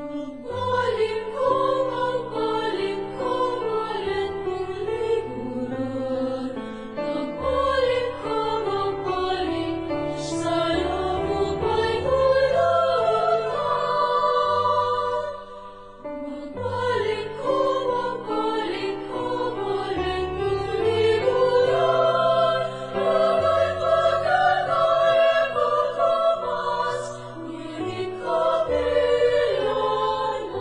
Magbalik ka ulit ng likuran. Magbalik ka sa iyong upay tuluyan. Magbalik ka ulit ng likuran. Agad pagkakaiba ka mas, nginig kapilan mo.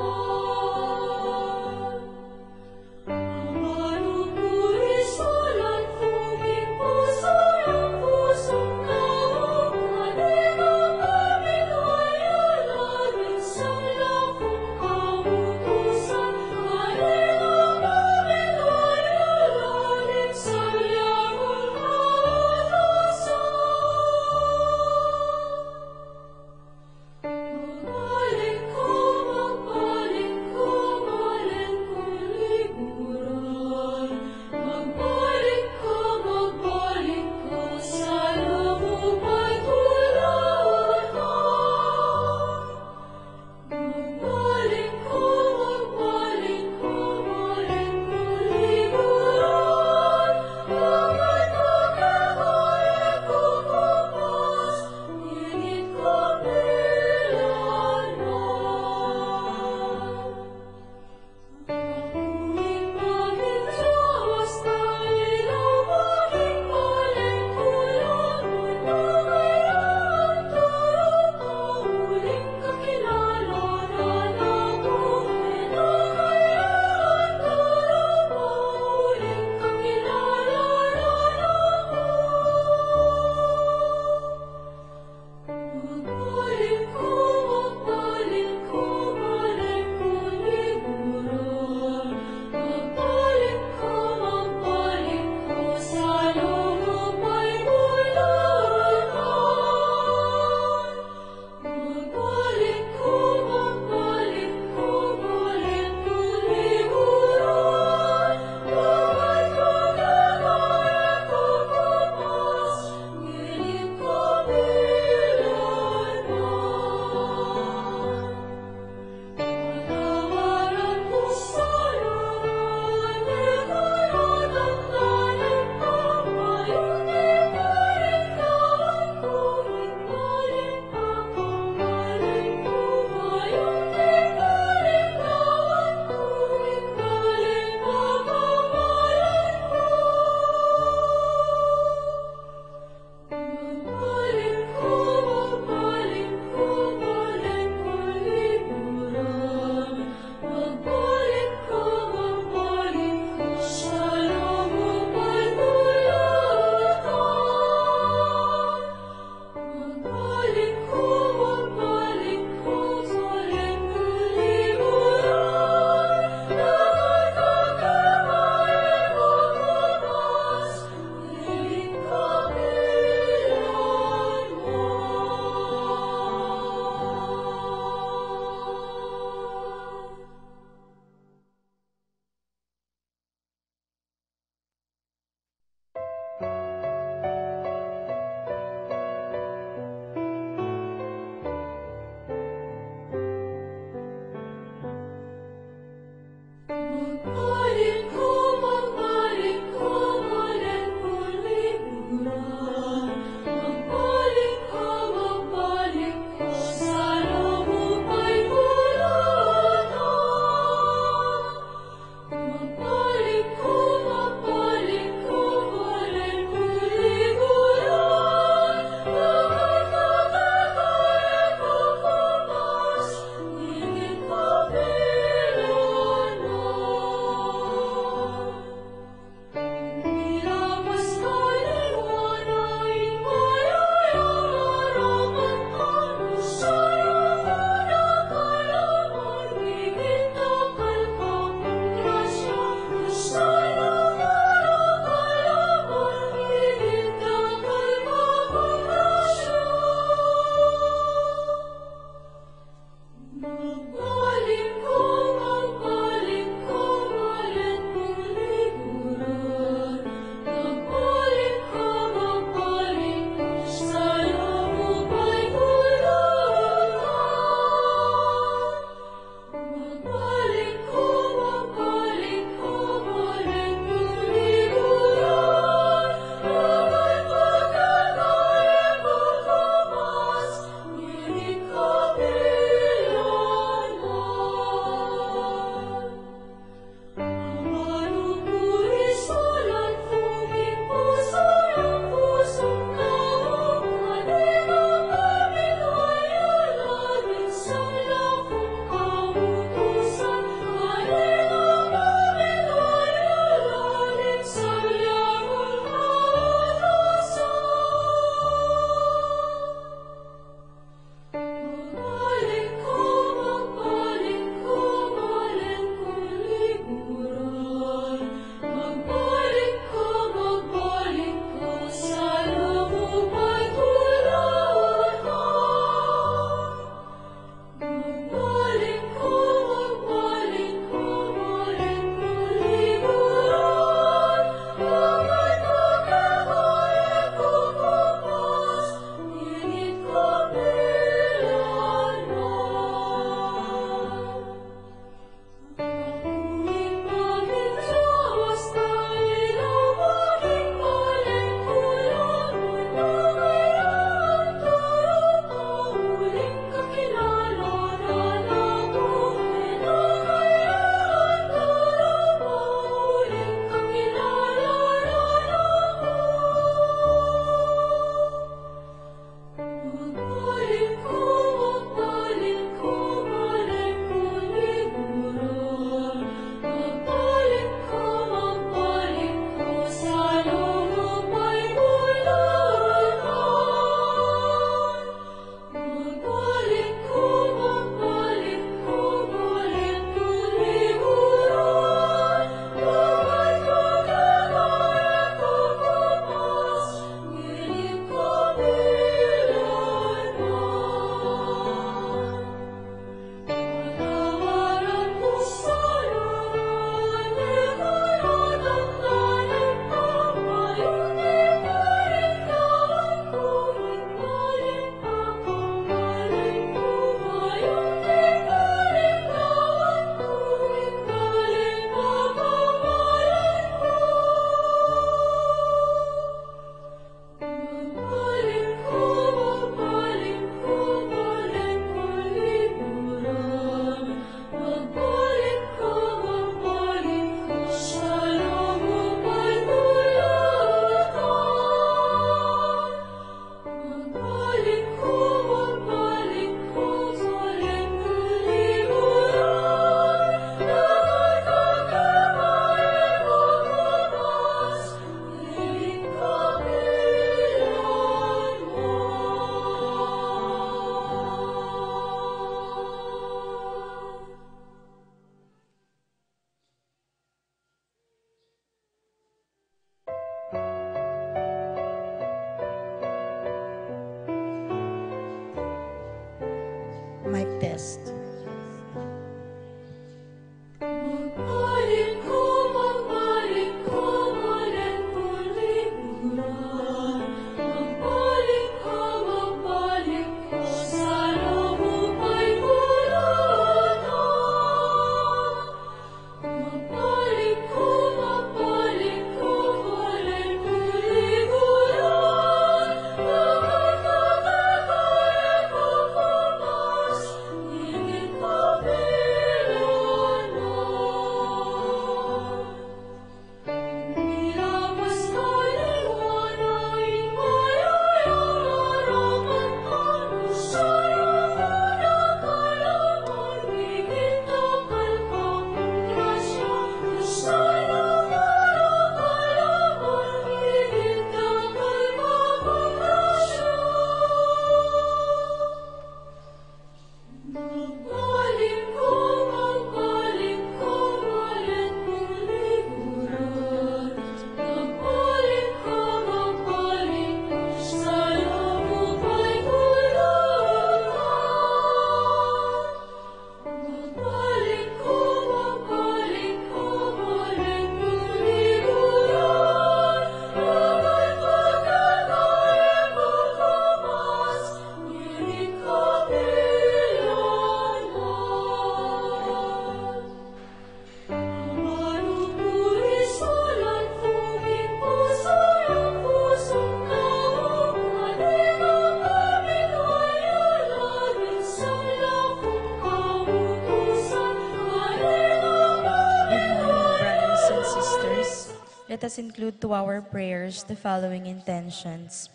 let us include to our prayers the following intentions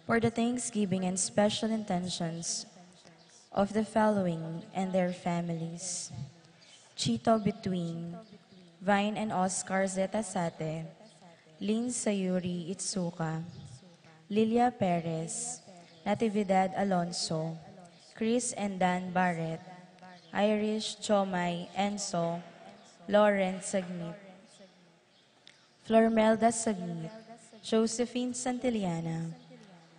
for the thanksgiving and special intentions of the following and their families. Chito Between, Vine and Oscar Zetasate, Lynn Sayuri Itsuka, Lilia Perez, Natividad Alonso, Chris and Dan Barrett, Irish Chomay Enzo, Lawrence Sagnit, Flormelda Sagnit, Josephine Santillana,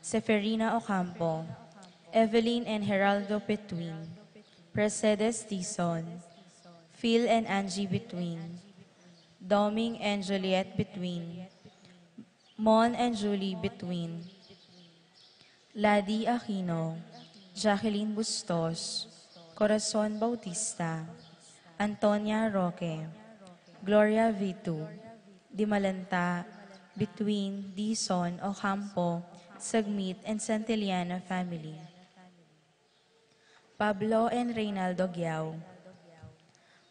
Seferina Ocampo, Evelyn and Geraldo Between, Mercedes Tison, Phil and Angie Between, Doming and Juliet Between, Mon and Julie Between, Ladi Aquino, Jacqueline Bustos, Corazon Bautista, Antonia Roque, Gloria Vitu, Dimalanta, Between, Dison, Ocampo, Sagmit, and Santillana family. Pablo and Reynaldo Giao,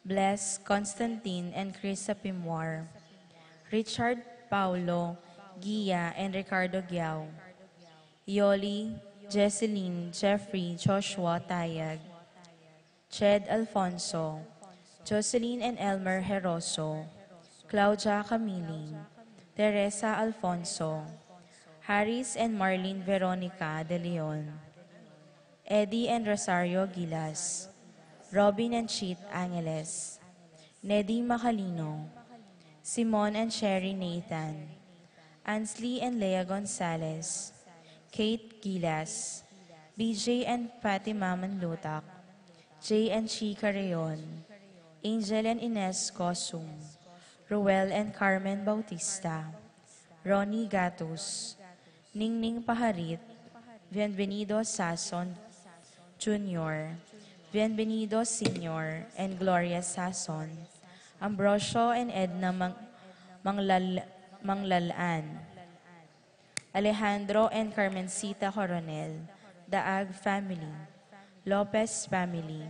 Bless, Constantine, and Chris Pimwar, Richard Paulo, Gia, and Ricardo Giao, Yoli, Jesseline, Jeffrey, Joshua Tayag, Ched Alfonso, Jocelyn and Elmer Heroso, Claudia Camiling, Teresa Alfonso, Harris and Marlene Veronica de Leon, Eddie and Rosario Gilas, Robin and Cheat Angeles, Neddy Macalino, Simon and Sherry Nathan, Ansley and Lea Gonzalez, Kate Gilas, BJ and Fatima Manlutak, Jay and Chica Rayon, Angel and Ines Cosum, Ruel and Carmen Bautista, Ronnie Gatus, Ningning Paharit, Bienvenido Sason Jr., Bienvenido Sr., and Gloria Sason, Ambrosio and Edna Manglalaan, Alejandro and Carmencita Coronel, Daag family, Lopez family,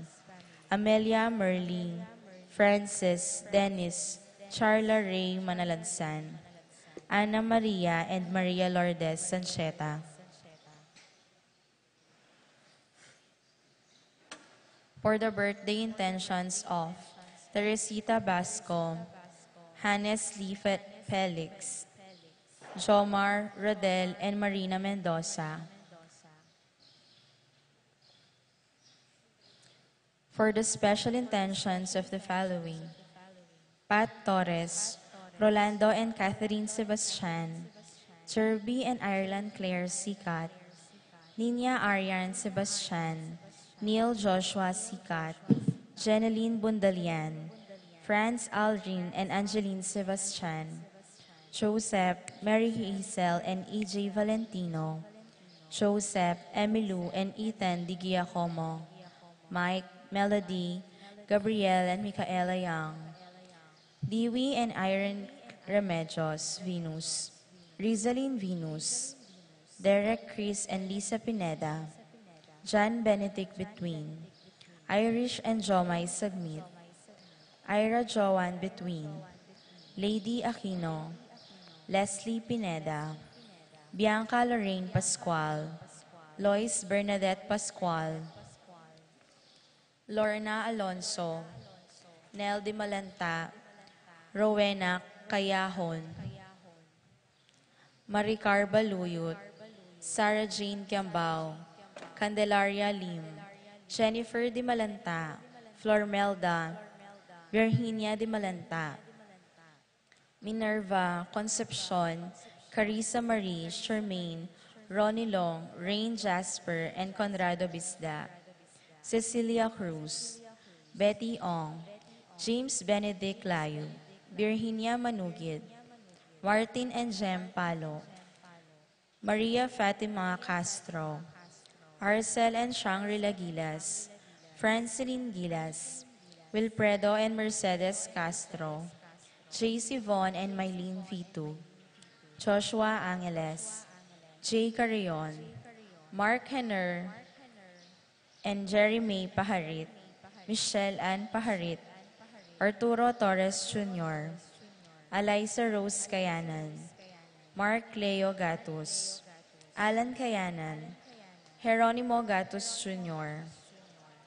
Amelia Merly, Francis, Dennis, Charla Ray Manalansan, Ana Maria and Maria Lourdes Sancheta. For the birthday intentions of Teresita Basco, Hannes Lee Felix, Jomar, Rodel, and Marina Mendoza. For the special intentions of the following: Pat Torres, Rolando and Catherine Sebastian, Jerby and Ireland Claire Sikat, Nina Arian Sebastian, Neil Joshua Sikat, Jeneline Bundalian, Franz Aldrin and Angeline Sebastian, Joseph, Mary Hazel and EJ Valentino, Joseph, Emilu and Ethan Di Giacomo, Mike, Melody, Gabrielle and Micaela Young, Dewey and Iron Remedios Venus, Rizalyn Venus, Derek Chris and Lisa Pineda, John Benedict Between, Irish and Jomay Sagmit, Ira Joan Between, Lady Aquino, Leslie Pineda, Bianca Lorraine Pascual, Lois Bernadette Pascual, Lorna Alonso, Nel Di Malanta, Rowena Kayahon, Maricar Baluyot, Sarah Jane Kiambao, Candelaria Lim, Jennifer Di Malanta, Flormelda, Virginia Di Malanta, Minerva, Concepcion, Carissa Marie, Charmaine, Ronnie Long, Rain Jasper, and Conrado Bisda, Cecilia Cruz, Betty Ong, James Benedict Layo, Virginia Manugid, Martin and Jem Palo, Maria Fatima Castro, Arcel and Shangri-La Gilas, Francine Gilas, Wilfredo and Mercedes Castro, J.C. Von and Mylene Vitu, Joshua Angeles, Jay Carrion, Mark Henner, and Jerry May Paharit, Michelle Ann Paharit, Arturo Torres Jr., Eliza Rose Kayanan, Mark Leo Gatus, Alan Kayanan, Jeronimo Gatus Jr.,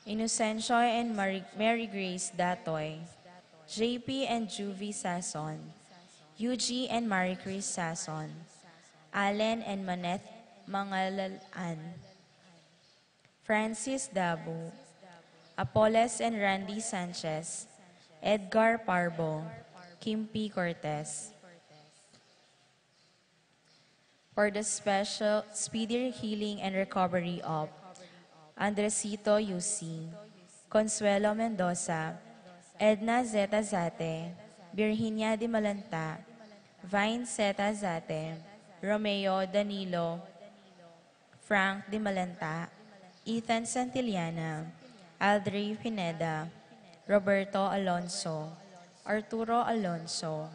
Inocencio and Mary Grace Datoy, JP and Juvie Sason, Yuji and Marie Chris Sason, Allen and Maneth Mangalalan, Francis Dabu, Apoles and Randy Sanchez, Edgar Parbo, Kim P. Cortez. For the special speedy healing and recovery of Andresito Yusi, Consuelo Mendoza, Edna Zeta Zate, Virginia Di Malanta, Vine Zeta Zate, Romeo Danilo, Frank Di Malanta, Ethan Santillana, Aldri Pineda, Roberto Alonso, Arturo Alonso,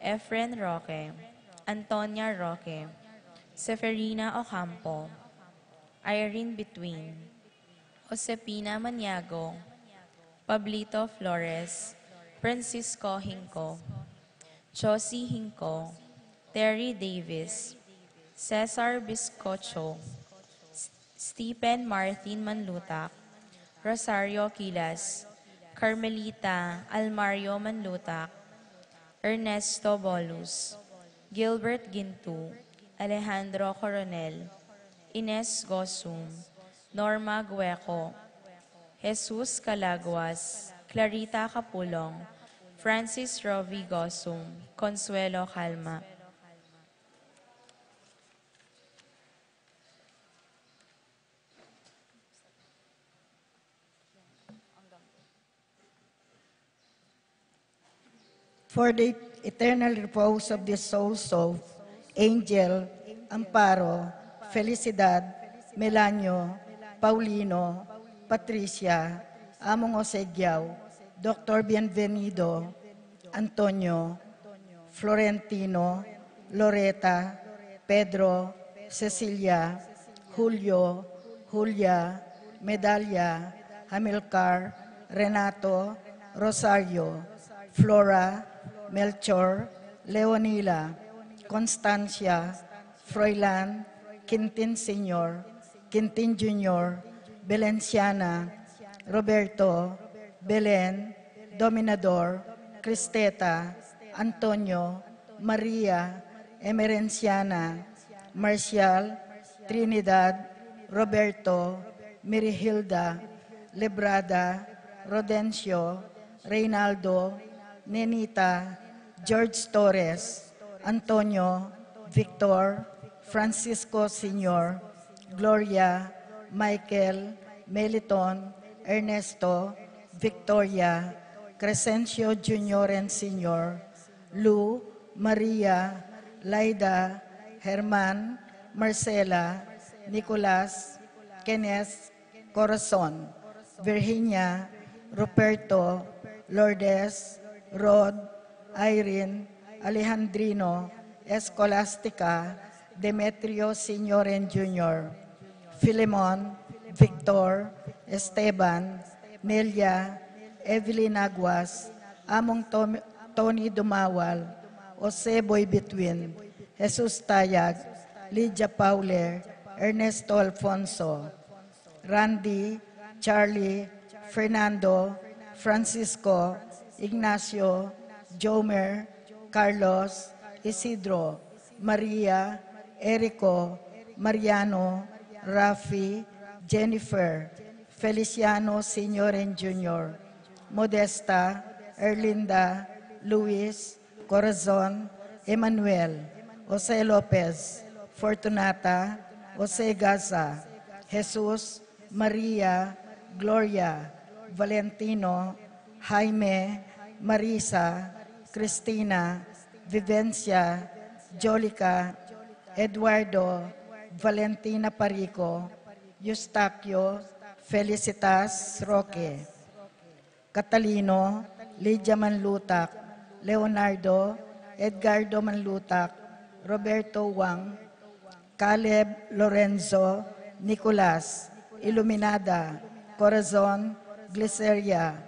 Efren Roque, Antonia Roque, Seferina Ocampo, Irene Between, Josepina Maniago, Pablito Flores, Francisco Hinco, Josie Hinco, Terry Davis, Cesar Biscocho, Stephen Martin Manlutak, Rosario Quilas, Carmelita Almario Manlutak, Ernesto Bolus, Gilbert Gintu, Alejandro Coronel, Ines Gosum, Norma Gueco, Jesus Calaguas, Clarita Capulong, Francis Rovi Gosum, Consuelo Calma. For the eternal repose of the souls of Angel, Amparo, Felicidad, Melanio, Paulino, Patricia, Among Osegiao, Dr. Bienvenido, Antonio, Florentino, Loreta, Pedro, Cecilia, Julio, Julia, Medalla, Hamilcar, Renato, Rosario, Flora, Melchor, Leonila, Constancia, Froilan, Quintin Sr., Quintin Jr., Belenciana, Roberto, Belen, Dominador, Cristeta, Antonio, Maria, Emerenciana, Marcial, Trinidad, Roberto, Mirihilda, Lebrada, Rodencio, Reynaldo, Nenita, George Torres, Antonio, Victor, Francisco Sr., Gloria, Michael, Meliton, Ernesto, Victoria, Crescencio Jr. and Sr., Lou, Maria, Laida, Herman, Marcela, Nicolas, Kenneth, Corazon, Virginia, Ruperto, Lourdes, Rod, Irene, Alejandrino, Escolastica, Demetrio Sr. and Jr., Filemon, Victor, Esteban, Nelia, Evelyn Aguas, Among Tony Dumawal, Jose Boy Between, Jesus Tayag, Lydia Pauler, Ernesto Alfonso, Randy, Charlie, Fernando, Francisco, Ignacio, Jomer, Carlos, Isidro, Maria, Erico, Mariano, Rafi, Jennifer, Feliciano Sr. and Jr., Modesta, Erlinda, Luis, Corazon, Emmanuel, Jose Lopez, Fortunata, Jose Gaza, Jesus, Maria, Gloria, Valentino, Jaime, Marisa, Cristina, Vivencia, Jolica, Eduardo, Valentina Parico, Eustaquio, Felicitas Roque, Catalino, Lydia Manlutak, Leonardo, Edgardo Manlutak, Roberto Wang, Caleb Lorenzo, Nicolas, Iluminada, Corazon, Gliceria,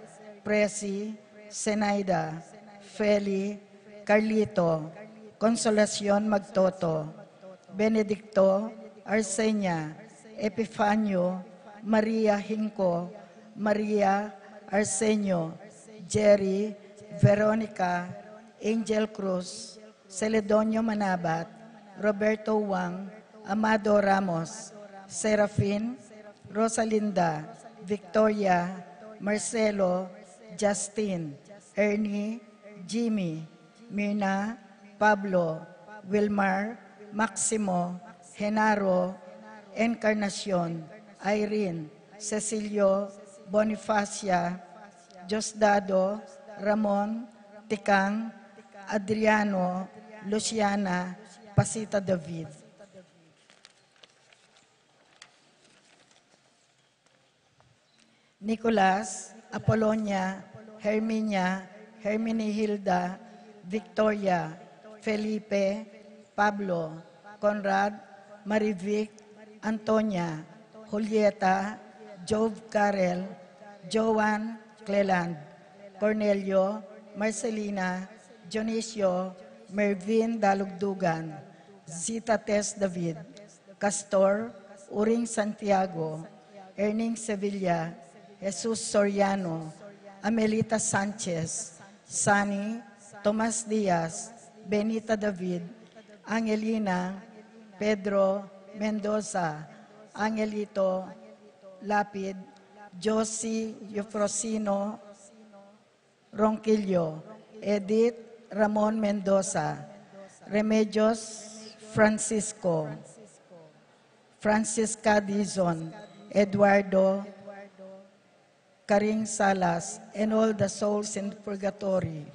Presi, Senaida, Feli, Carlito, Consolacion Magtoto, Benedicto, Arsenia, Epifanio, Maria Hinco, Maria Arsenio, Jerry, Veronica, Angel Cruz, Celedonio Manabat, Roberto Wang, Amado Ramos, Serafin, Rosalinda, Victoria, Marcelo, Justin, Ernie, Jimmy, Mirna, Pablo, Wilmar, Maximo, Genaro, Encarnacion, Irene, Cecilio, Bonifacia, Diosdado, Ramon, Tikang, Adriano, Luciana, Pasita David. Nicolas, Apolonia, Herminia, Herminihilda, Victoria, Felipe, Pablo, Conrad, Marivic, Antonia, Julieta, Jove Carel, Joan Cleland, Cornelio, Marcelina, Dionisio, Mervin Dalugdugan, Zita Tess David, Castor, Uring Santiago, Erning Sevilla, Jesus Soriano, Amelita Sanchez, Sani, Tomas Diaz, Benita David, Angelina, Pedro Mendoza, Angelito Lapid, Josie Eufrosino Ronquillo, Edith Ramon Mendoza, Remedios Francisco, Francisca Dizon, Eduardo Karing Salas, and all the souls in purgatory.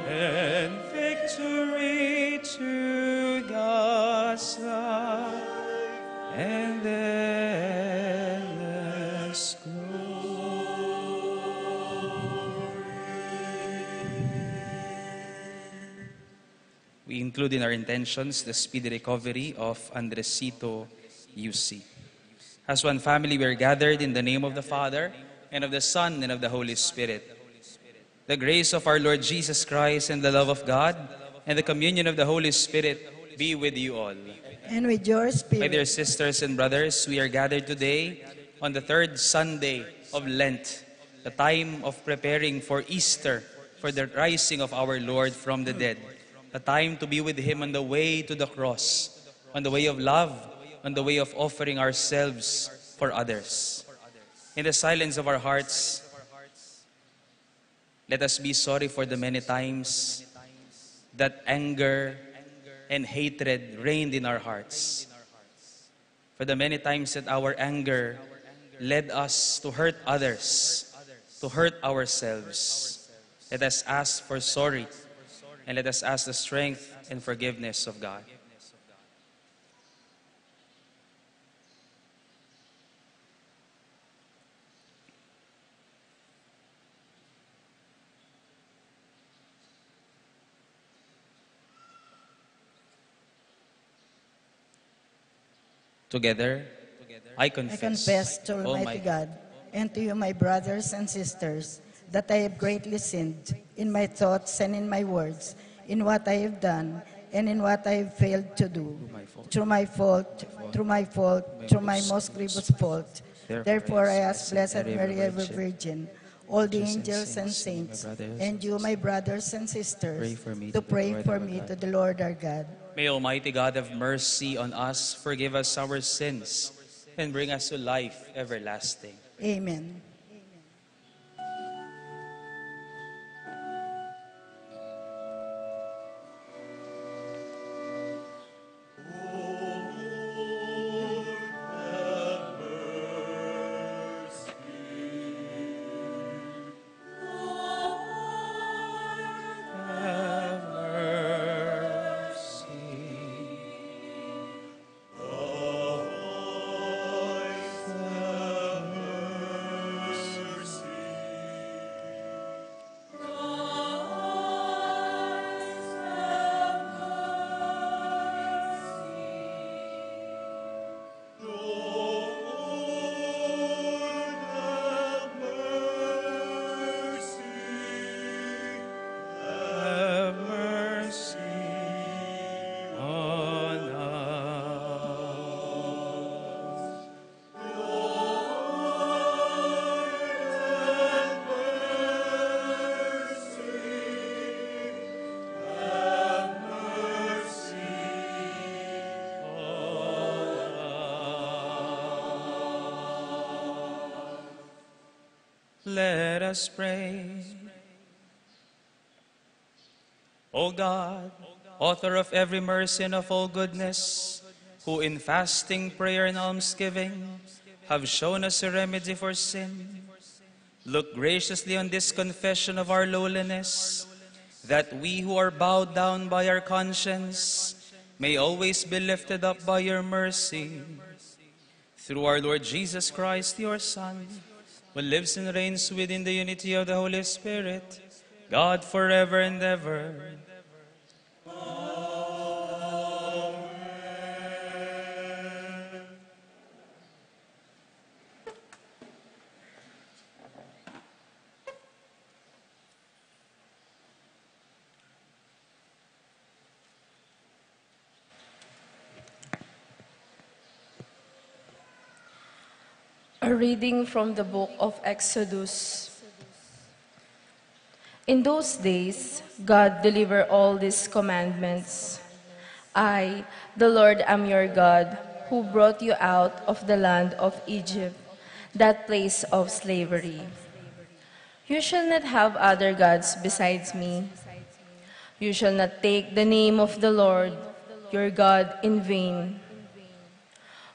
and victory to the Son and endless glory. We include in our intentions the speedy recovery of Andresito UC. As one family, we are gathered in the name of the Father, and of the Son, and of the Holy Spirit. The grace of our Lord Jesus Christ, and the love of God, and the communion of the Holy Spirit be with you all. And with your My spirit. dear sisters and brothers, we are gathered today on the third Sunday of Lent, the time of preparing for Easter, for the rising of our Lord from the dead, a time to be with Him on the way to the cross, on the way of love, on the way of offering ourselves for others. In the silence of our hearts, let us be sorry for the many times that anger and hatred reigned in our hearts. For the many times that our anger led us to hurt others, to hurt ourselves. Let us ask for sorry, and let us ask the strength and forgiveness of God. Together, I I confess, confess to Almighty God and to you, my brothers and sisters, that I have greatly sinned in my thoughts and in my words, in what I have done and in what I have failed to do. Through my fault, through my most grievous fault. Therefore I ask Blessed Mary, ever Virgin, all the angels and saints, and you, my brothers and sisters, to pray for me to the Lord our God. May Almighty God have mercy on us, forgive us our sins, and bring us to life everlasting. Amen. Have mercy. Have mercy on us. Let us pray. O God, author of every mercy and of all goodness, who in fasting, prayer, and almsgiving have shown us a remedy for sin, look graciously on this confession of our lowliness, that we who are bowed down by our conscience may always be lifted up by your mercy. Through our Lord Jesus Christ, your Son, who lives and reigns within the unity of the Holy Spirit, God forever and ever. A reading from the book of Exodus. In those days, God delivered all these commandments. I, the Lord, am your God, who brought you out of the land of Egypt, that place of slavery. You shall not have other gods besides me. You shall not take the name of the Lord, your God, in vain.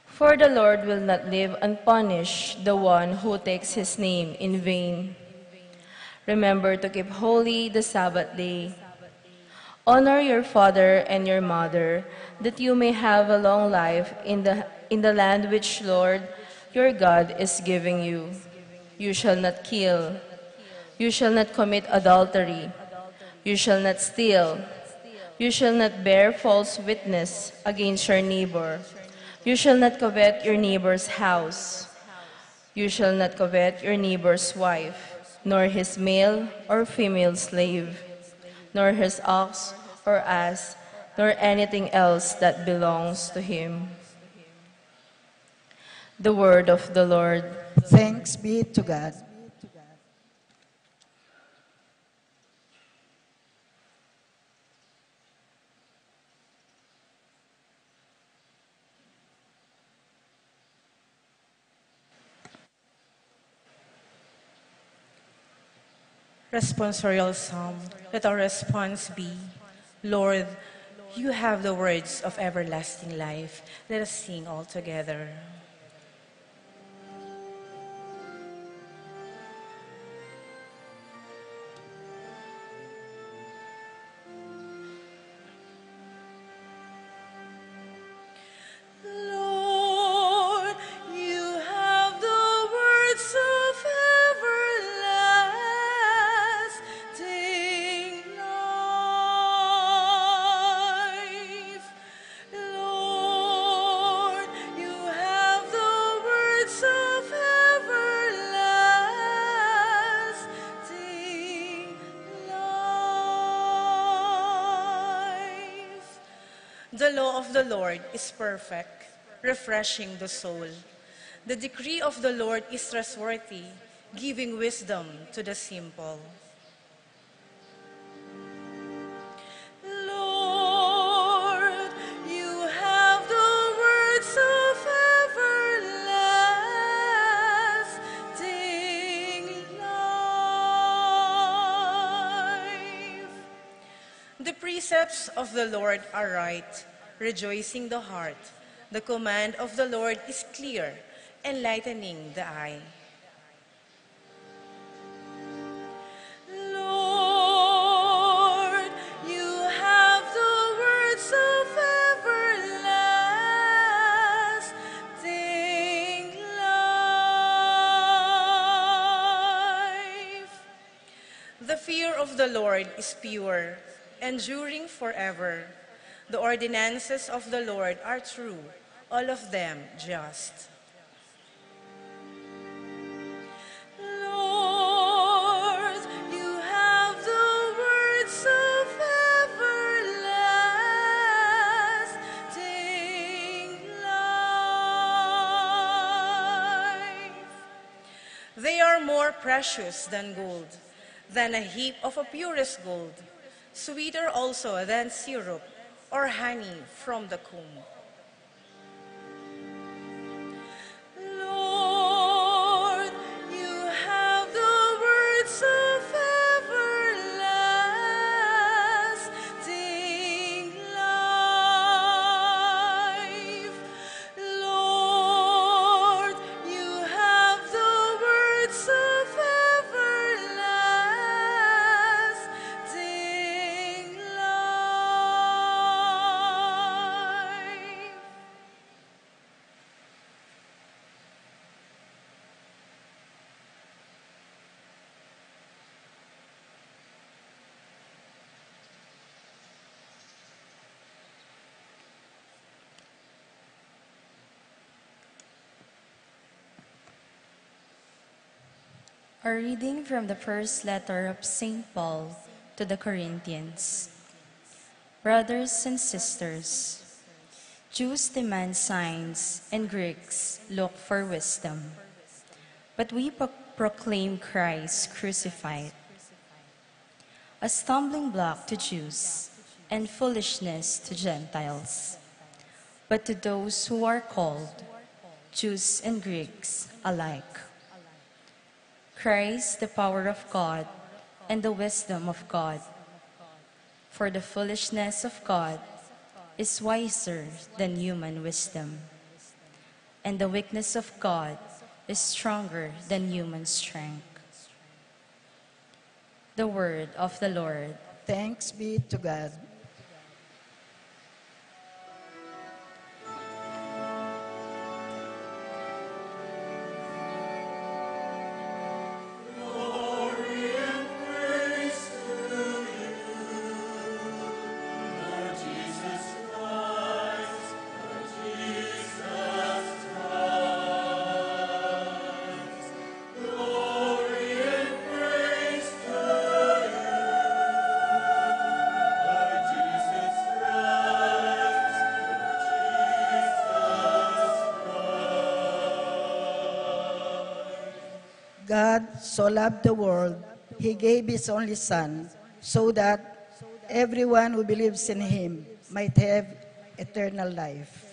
For the Lord will not leave unpunished the one who takes his name in vain. Remember to keep holy the Sabbath day. Honor your father and your mother, that you may have a long life in the land which Lord your God is giving you. You shall not kill. You shall not commit adultery. You shall not steal. You shall not bear false witness against your neighbor. You shall not covet your neighbor's house. You shall not covet your neighbor's wife, nor his male or female slave, nor his ox or ass, nor anything else that belongs to him. The word of the Lord. Thanks be to God. Responsorial Psalm. Let our response be, Lord, you have the words of everlasting life. Let us sing all together. Lord, you have the words of everlasting life. Lord, you have the words of everlasting life. The law of the Lord is perfect, refreshing the soul. The decree of the Lord is trustworthy, giving wisdom to the simple. Lord, you have the words of everlasting life. The precepts of the Lord are right, rejoicing the heart. The command of the Lord is clear, enlightening the eye. Lord, you have the words of everlasting life. The fear of the Lord is pure, enduring forever. The ordinances of the Lord are true, all of them just. Lord, you have the words of everlasting life. They are more precious than gold, than a heap of a purest gold, sweeter also than syrup or honey from the comb. Lord, you have the words of everlasting life. Lord, you have the words of everlasting life. A reading from the first letter of St. Paul to the Corinthians. Brothers and sisters, Jews demand signs and Greeks look for wisdom. But we proclaim Christ crucified, a stumbling block to Jews and foolishness to Gentiles. But to those who are called, Jews and Greeks alike, Christ, the power of God and the wisdom of God. For the foolishness of God is wiser than human wisdom, and the weakness of God is stronger than human strength. The word of the Lord. Thanks be to God. God so loved the world, he gave his only Son, so that everyone who believes in him might have eternal life.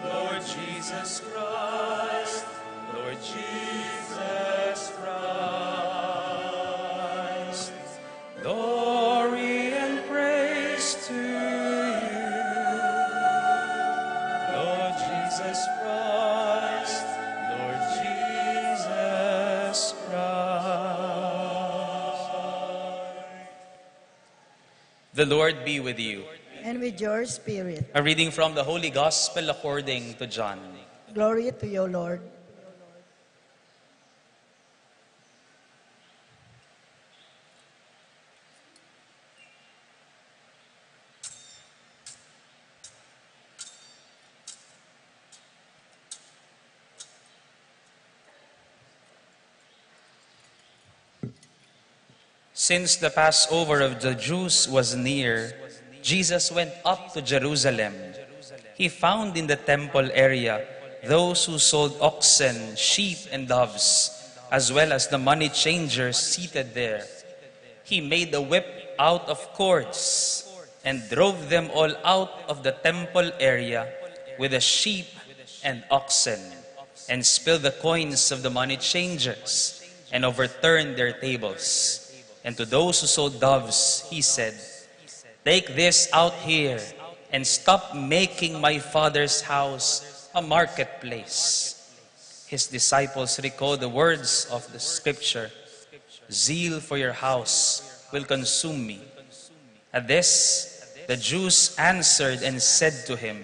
Lord Jesus Christ, Lord Jesus Christ, glory and praise to you. Lord Jesus Christ, Lord Jesus Christ. The Lord be with you. And with your spirit, A reading from the Holy Gospel according to John. glory to you, Lord. Since the Passover of the Jews was near, Jesus went up to Jerusalem. He found in the temple area those who sold oxen, sheep, and doves, as well as the money changers seated there. He made a whip out of cords and drove them all out of the temple area with the sheep and oxen, and spilled the coins of the money changers and overturned their tables. And to those who sold doves, he said, "Take this out here and stop making my Father's house a marketplace." His disciples recalled the words of the scripture, "Zeal for your house will consume me." At this, the Jews answered and said to him,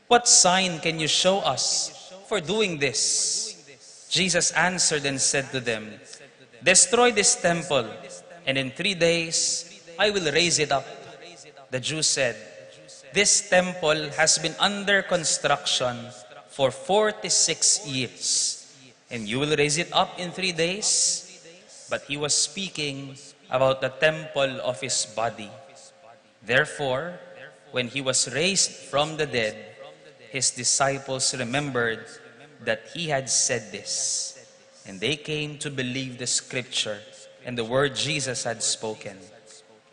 "What sign can you show us for doing this?" Jesus answered and said to them, "Destroy this temple, and in 3 days I will raise it up." The Jews said, "This temple has been under construction for 46 years, and you will raise it up in 3 days?" But he was speaking about the temple of his body. Therefore, when he was raised from the dead, his disciples remembered that he had said this, and they came to believe the scripture and the word Jesus had spoken.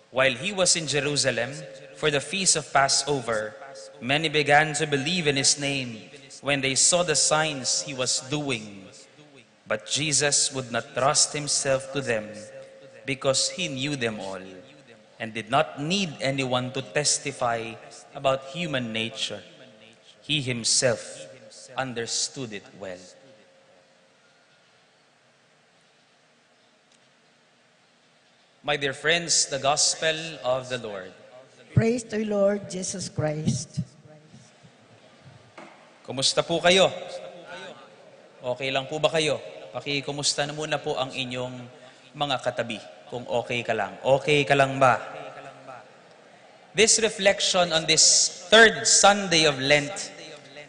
While he was in Jerusalem for the feast of Passover, many began to believe in his name when they saw the signs he was doing. But Jesus would not trust himself to them because he knew them all and did not need anyone to testify about human nature. He himself understood it well. My dear friends, the Gospel of the Lord. Praise to you, Lord Jesus Christ. Kumusta po kayo? Okay lang po ba kayo? Pakikumusta na muna po ang inyong mga katabi kung okay ka lang. Okay ka lang ba? This reflection on this third Sunday of Lent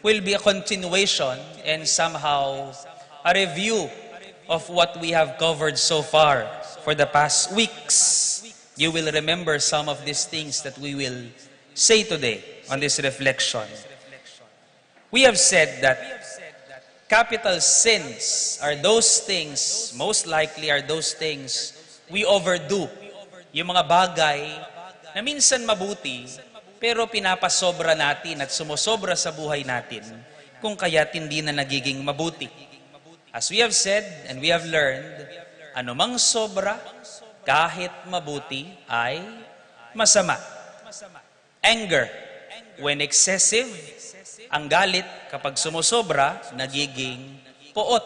will be a continuation and somehow a review of what we have covered so far for the past weeks. You will remember some of these things that we will say today on this reflection. We have said that capital sins are those things, most likely are those things we overdo. Yung mga bagay na minsan mabuti, pero pinapasobra natin at sumusobra sa buhay natin kung kaya't hindi na nagiging mabuti. As we have said and we have learned, anumang sobra, kahit mabuti, ay masama. Anger, when excessive, ang galit kapag sumusobra, nagiging poot.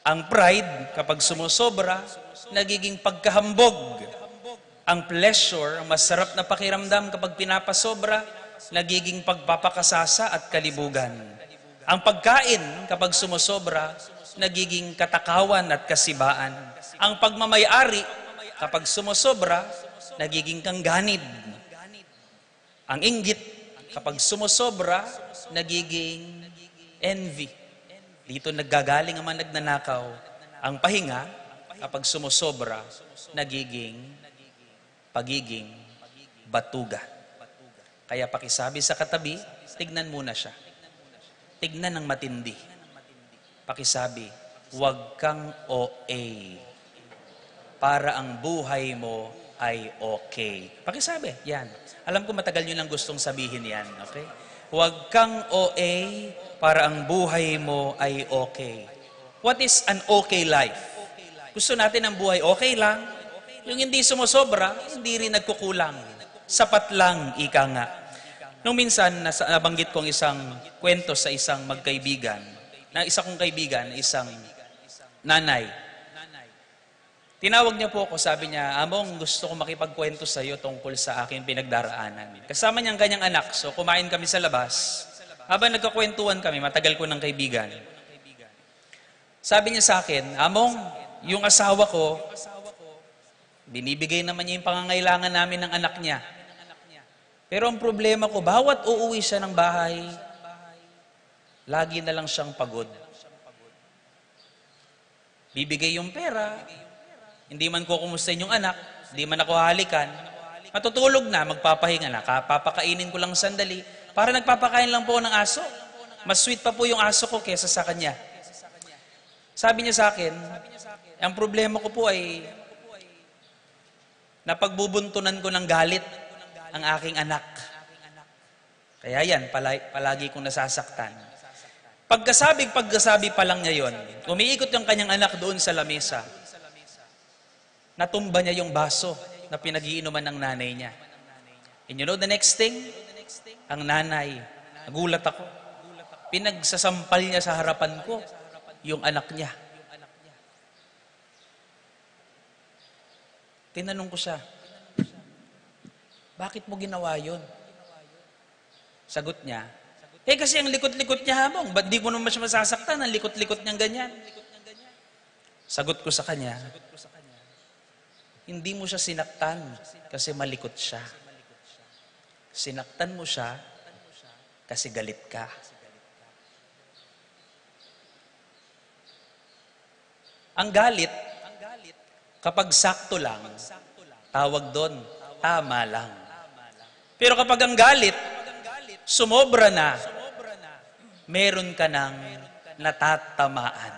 Ang pride, kapag sumusobra, nagiging pagkahambog. Ang pleasure, ang masarap na pakiramdam kapag pinapasobra, nagiging pagpapakasasa at kalibugan. Ang pagkain, kapag sumusobra, nagiging katakawan at kasibaan. Ang pagmamayari, kapag sumusobra, nagiging kangganid. Ang inggit, kapag sumusobra, nagiging envy. Dito naggagaling ang mga nagnanakaw. Ang pahinga, kapag sumusobra, nagiging pagiging batuga. Kaya pakisabi sa katabi, tignan muna siya. Tignan ng matindi. Pakisabi, huwag kang OA. Para ang buhay mo ay okay. Pakisabi, yan. Alam ko matagal nyo lang gustong sabihin yan, okay? Huwag kang OA para ang buhay mo ay okay. What is an okay life? Gusto natin ang buhay okay lang. Yung hindi sumusobra, hindi rin nagkukulang. Sapat lang, ika nga. Nung minsan, nabanggit kong isang kwento sa isang magkaibigan, na isa kong kaibigan, isang nanay. Tinawag niya po ako, sabi niya, Among, gusto ko makipagkwento sa iyo tungkol sa aking pinagdaraanan. Kasama niyang kanyang anak, so kumain kami sa labas. Habang nagkakwentuhan kami, matagal ko ng kaibigan. Sabi niya sa akin, Among, yung asawa ko, binibigay naman niya yung pangangailangan namin ng anak niya. Pero ang problema ko, bawat uuwi siya ng bahay, lagi na lang siyang pagod. Bibigay yung pera, hindi man ko kumustahin yung anak, hindi man ako halikan, matutulog na, magpapahinga na, papakainin ko lang sandali, para nagpapakain lang po ng aso. Mas sweet pa po yung aso ko kesa sa kanya. Sabi niya sa akin, ang problema ko po ay napagbubuntunan ko ng galit ang aking anak. Kaya yan, palagi kong nasasaktan. Pagkasabi pa lang niya yon, umiikot yung kanyang anak doon sa lamesa. Natumba niya yung baso na pinag-iinuman ng nanay niya. And you know the next thing? Ang nanay, nagulat ako. Pinagsasampal niya sa harapan ko yung anak niya. Tinanong ko siya, bakit mo ginawa yun? Sagot niya, kasi ang likot-likot niya Hamong, ba't di mo naman siya masasaktan? Ang likot-likot niyang ganyan. Sagot ko sa kanya, hindi mo siya sinaktan kasi malikot siya. Sinaktan mo siya kasi galit ka. Ang galit, kapag sakto lang, tawag doon, tama lang. Pero kapag ang galit, sumobra na, meron ka ng natatamaan.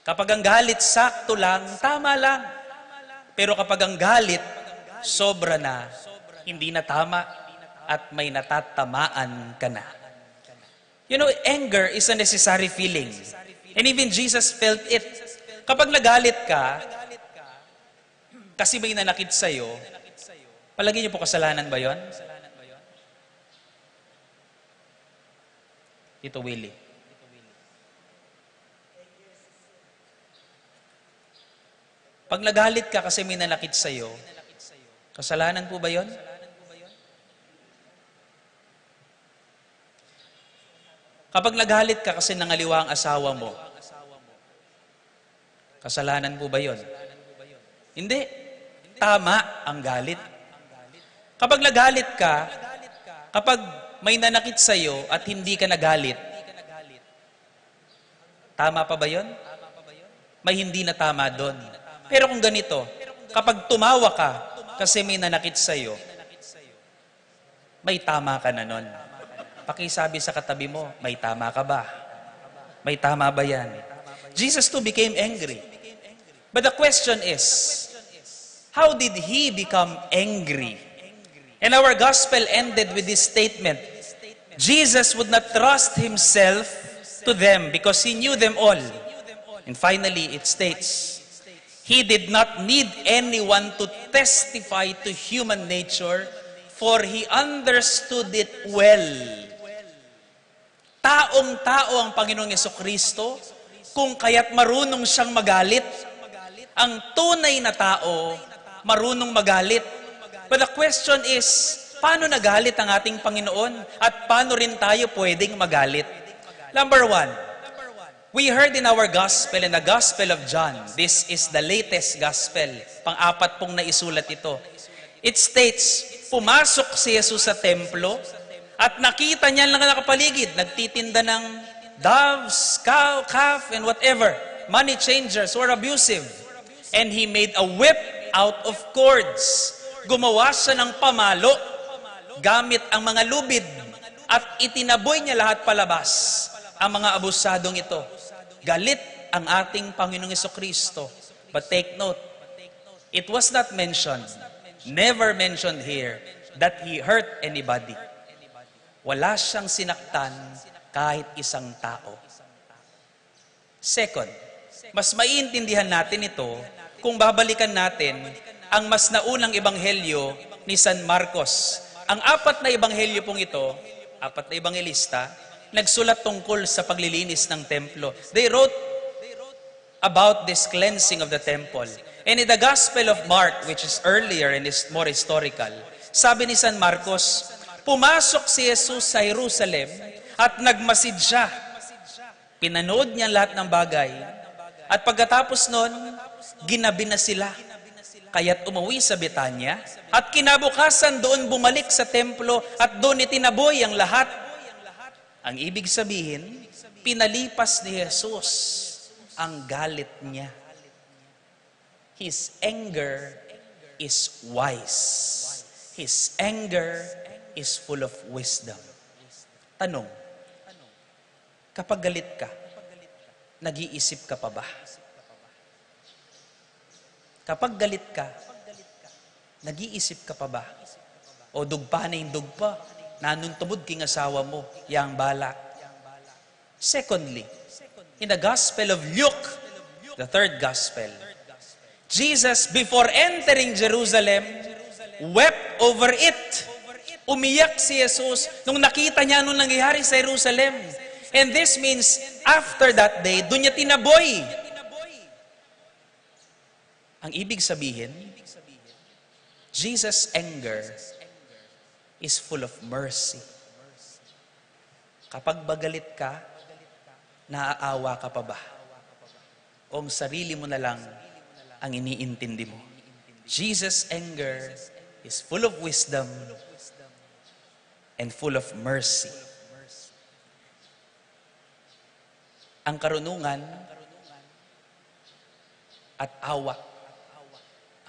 Kapag ang galit, sakto lang, tama lang. Pero kapag ang galit, sobra na, hindi na tama, at may natatamaan ka na. You know, anger is a necessary feeling. And even Jesus felt it. Kapag nagalit ka, kasi may nanakit sa'yo, palagi niyo po kasalanan ba yon? Ito, Willie. Pag nagalit ka kasi may nanakit sa'yo, kasalanan po ba yon? Kapag nagalit ka kasi nangaliwa ang asawa mo, kasalanan po ba yon? Hindi. Tama ang galit. Kapag nagalit ka, kapag may nanakit sa'yo at hindi ka nagalit, tama pa ba yon? May hindi na tama doon. Pero kung ganito, kapag tumawa ka kasi may nanakit sa'yo, may tama ka na nun. Pakisabi sa katabi mo, may tama ka ba? May tama ba yan? Jesus too became angry. But the question is, how did he become angry? And our gospel ended with this statement. Jesus would not trust himself to them because he knew them all. And finally, it states, he did not need anyone to testify to human nature, for he understood it well. Taong-tao ang Panginoong Yesukristo, kung kaya't marunong siyang magalit. Ang tunay na tao, marunong magalit. But the question is, paano nagalit ang ating Panginoon? At paano rin tayo pwedeng magalit? Number one, we heard in our gospel, in the Gospel of John, this is the latest gospel, pang-apat pong naisulat ito. It states, pumasok si Jesus sa templo at nakita niya lang nakapaligid, nagtitinda ng doves, cow, calf, and whatever, money changers who are abusive. And he made a whip out of cords. gumawa siya ng pamalo gamit ang mga lubid at itinaboy niya lahat palabas ang mga abusadong ito. Galit ang ating Panginoong Jesucristo. But take note, it was not mentioned, never mentioned here, that He hurt anybody. Wala siyang sinaktan kahit isang tao. Second, mas maiintindihan natin ito kung babalikan natin ang mas naunang ebanghelyo ni San Marcos. Ang apat na ebanghelyo pong ito, apat na ebanghelista, nagsulat tungkol sa paglilinis ng templo. They wrote about this cleansing of the temple. And in the Gospel of Mark, which is earlier and is more historical, sabi ni San Marcos, pumasok si Jesus sa Jerusalem at nagmasid siya. Pinanood niya lahat ng bagay. At pagkatapos nun, ginabi na sila. Kaya't umuwi sa Betanya at kinabukasan doon bumalik sa templo at doon itinaboy ang lahat. Ang ibig sabihin, pinalipas ni Jesus ang galit niya. His anger is wise. His anger is full of wisdom. Tanong, kapag galit ka, nag-iisip ka pa ba? Kapag galit ka, nag-iisip ka pa ba? O dugpa na yung dugpa, nanuntubod king asawa mo, yang bala. Secondly, in the Gospel of Luke, the third Gospel, Jesus, before entering Jerusalem, wept over it. Umiyak si Jesus nung nakita niya anong nangyayari sa Jerusalem. And this means, after that day, doon niya tinaboy. Ang ibig sabihin, Jesus' anger is full of mercy. Kapag bagalit ka, naaawa ka pa ba? O ang sarili mo na lang ang iniintindi mo? Jesus' anger is full of wisdom and full of mercy. Ang karunungan at awa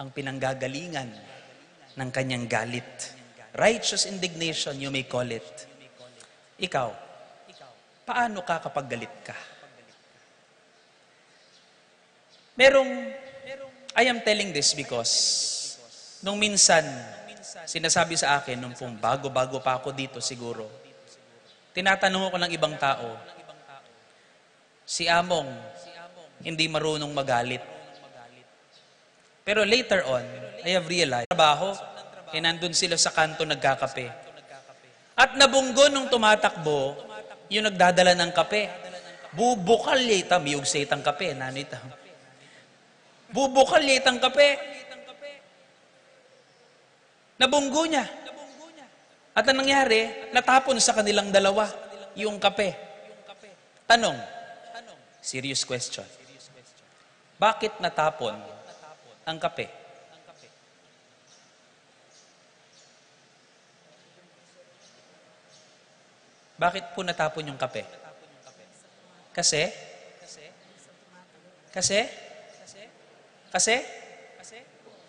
ang pinanggagalingan ng kanyang galit. Righteous indignation, you may call it. Ikaw, paano ka kapag galit ka? I am telling this because nung minsan, sinasabi sa akin, nung pong bago-bago pa ako dito siguro, tinatanong ako ng ibang tao, si Among, hindi marunong magalit. Pero later on, I have realized, trabaho, nandun sila sa kanto nagkakape. At nabunggo nung tumatakbo, yung nagdadala ng kape. Bubukal yita, miyog sa itang kape, nanita. Bubukal yitang kape. Nabunggo niya. At ang nangyari, natapon sa kanilang dalawa, yung kape. Tanong, serious question. Bakit natapon ang kape? Bakit po natapon yung kape? Kasi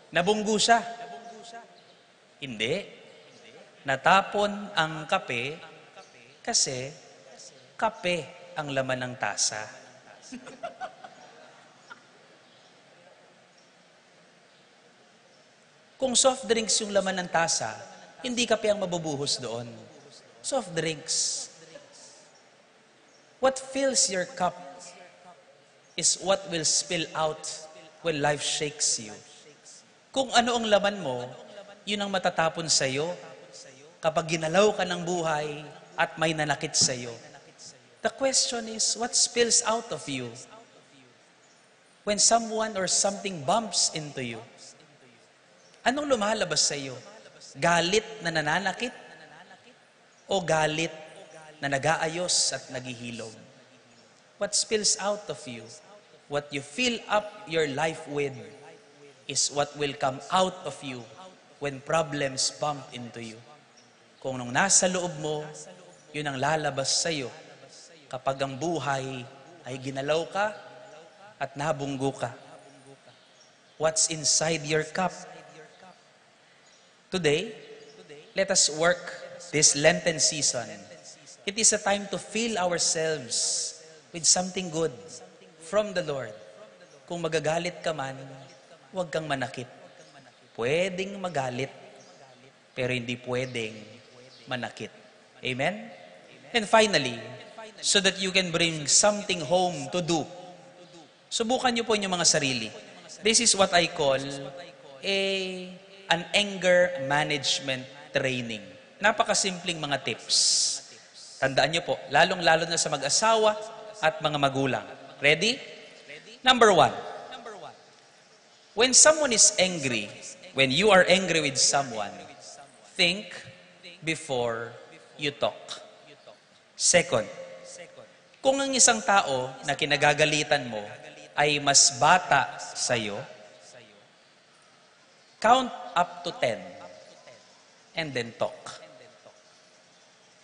nabunggo siya. Hindi. Natapon ang kape kasi kape ang laman ng tasa. Kung soft drinks yung laman ng tasa, hindi kape ang mabubuhos doon. Soft drinks. What fills your cup is what will spill out when life shakes you. Kung ano ang laman mo, yun ang matatapon sa'yo kapag ginalaw ka ng buhay at may nanakit sa'yo. The question is, what spills out of you when someone or something bumps into you? Anong lumalabas sa'yo? Galit na nananakit? O galit na nag-aayos at naghihilom? What spills out of you, what you fill up your life with, is what will come out of you when problems bump into you. Kung nung nasa loob mo, yun ang lalabas sa'yo kapag ang buhay ay ginalaw ka at nabunggo ka. What's inside your cup Today, let us work this Lenten season. It is a time to fill ourselves with something good from the Lord. Kung magagalit ka man, huwag kang manakit. Pwedeng magalit, pero hindi pwedeng manakit. Amen? And finally, so that you can bring something home to do, subukan niyo po inyong mga sarili. This is what I call an anger management training. Napakasimpleng mga tips. Tandaan niyo po, lalong-lalo na sa mag-asawa at mga magulang. Ready? Number 1. When someone is angry, when you are angry with someone, think before you talk. Second, kung ang isang tao na kinagagalitan mo ay mas bata sa'yo, count up to 10 and then talk.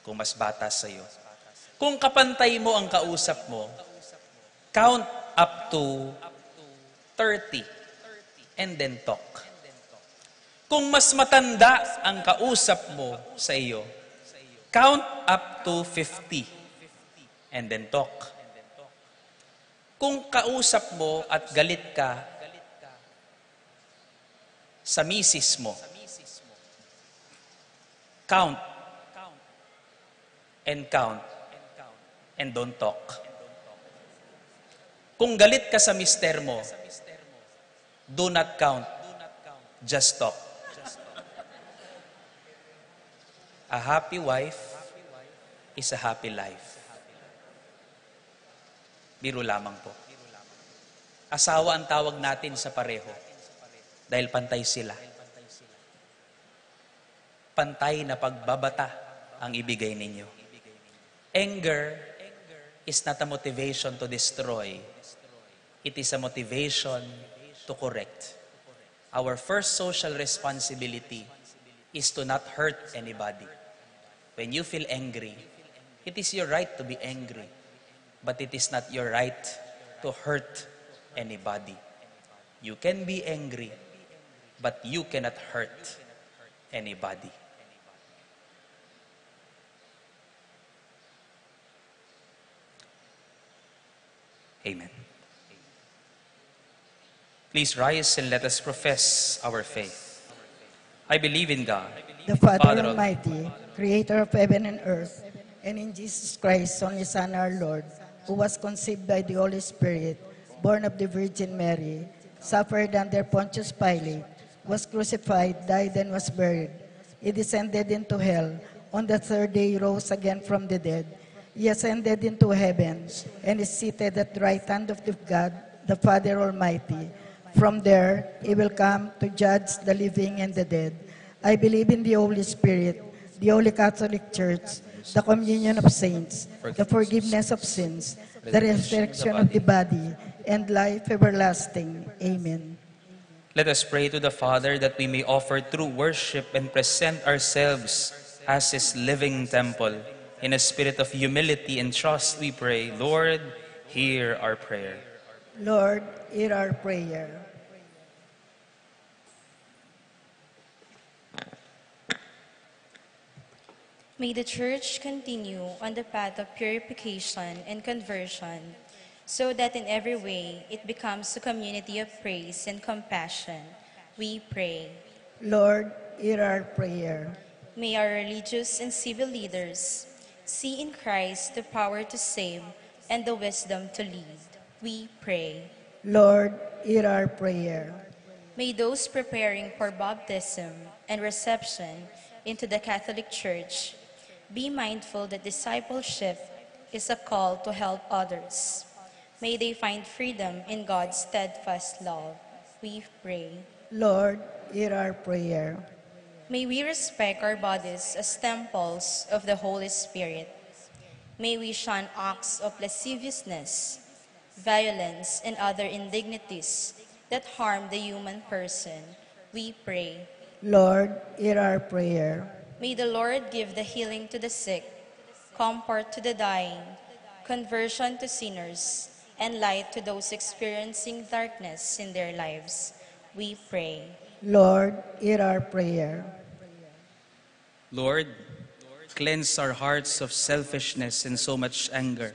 Kung mas bata sa'yo. Kung kapantay mo ang kausap mo, count up to 30 and then talk. Kung mas matanda ang kausap mo sa iyo, count up to 50 and then talk. Kung kausap mo at galit ka sa misis mo, count and don't talk. Kung galit ka sa mister mo, do not count, just talk. A happy wife is a happy life. Biro lamang po. Asawa ang tawag natin sa pareho dahil pantay sila. Pantay na pagbabata ang ibigay ninyo. Anger is not a motivation to destroy. It is a motivation to correct. Our first social responsibility is to not hurt anybody. When you feel angry, it is your right to be angry, but it is not your right to hurt anybody. You can be angry, but you cannot hurt anybody. Amen. Please rise and let us profess our faith. I believe in God, the Father Almighty, creator of heaven and earth, and in Jesus Christ, only Son, our Lord, who was conceived by the Holy Spirit, born of the Virgin Mary, suffered under Pontius Pilate, was crucified, died, and was buried. He descended into hell. On the third day, he rose again from the dead. He ascended into heaven and is seated at the right hand of the God, the Father Almighty. From there, he will come to judge the living and the dead. I believe in the Holy Spirit, the Holy Catholic Church, the communion of saints, the forgiveness of sins, the resurrection of the body, and life everlasting. Amen. Let us pray to the Father that we may offer true worship and present ourselves as His living temple. In a spirit of humility and trust, we pray, Lord, hear our prayer. Lord, hear our prayer. May the Church continue on the path of purification and conversion, so that in every way it becomes a community of praise and compassion. We pray. Lord, hear our prayer. May our religious and civil leaders see in Christ the power to save and the wisdom to lead. We pray. Lord, hear our prayer. May those preparing for baptism and reception into the Catholic Church be mindful that discipleship is a call to help others. May they find freedom in God's steadfast love. We pray. Lord, hear our prayer. May we respect our bodies as temples of the Holy Spirit. May we shun acts of lasciviousness, violence, and other indignities that harm the human person. We pray. Lord, hear our prayer. May the Lord give the healing to the sick, comfort to the dying, conversion to sinners, and light to those experiencing darkness in their lives. We pray. Lord, hear our prayer. Lord, cleanse our hearts of selfishness and so much anger.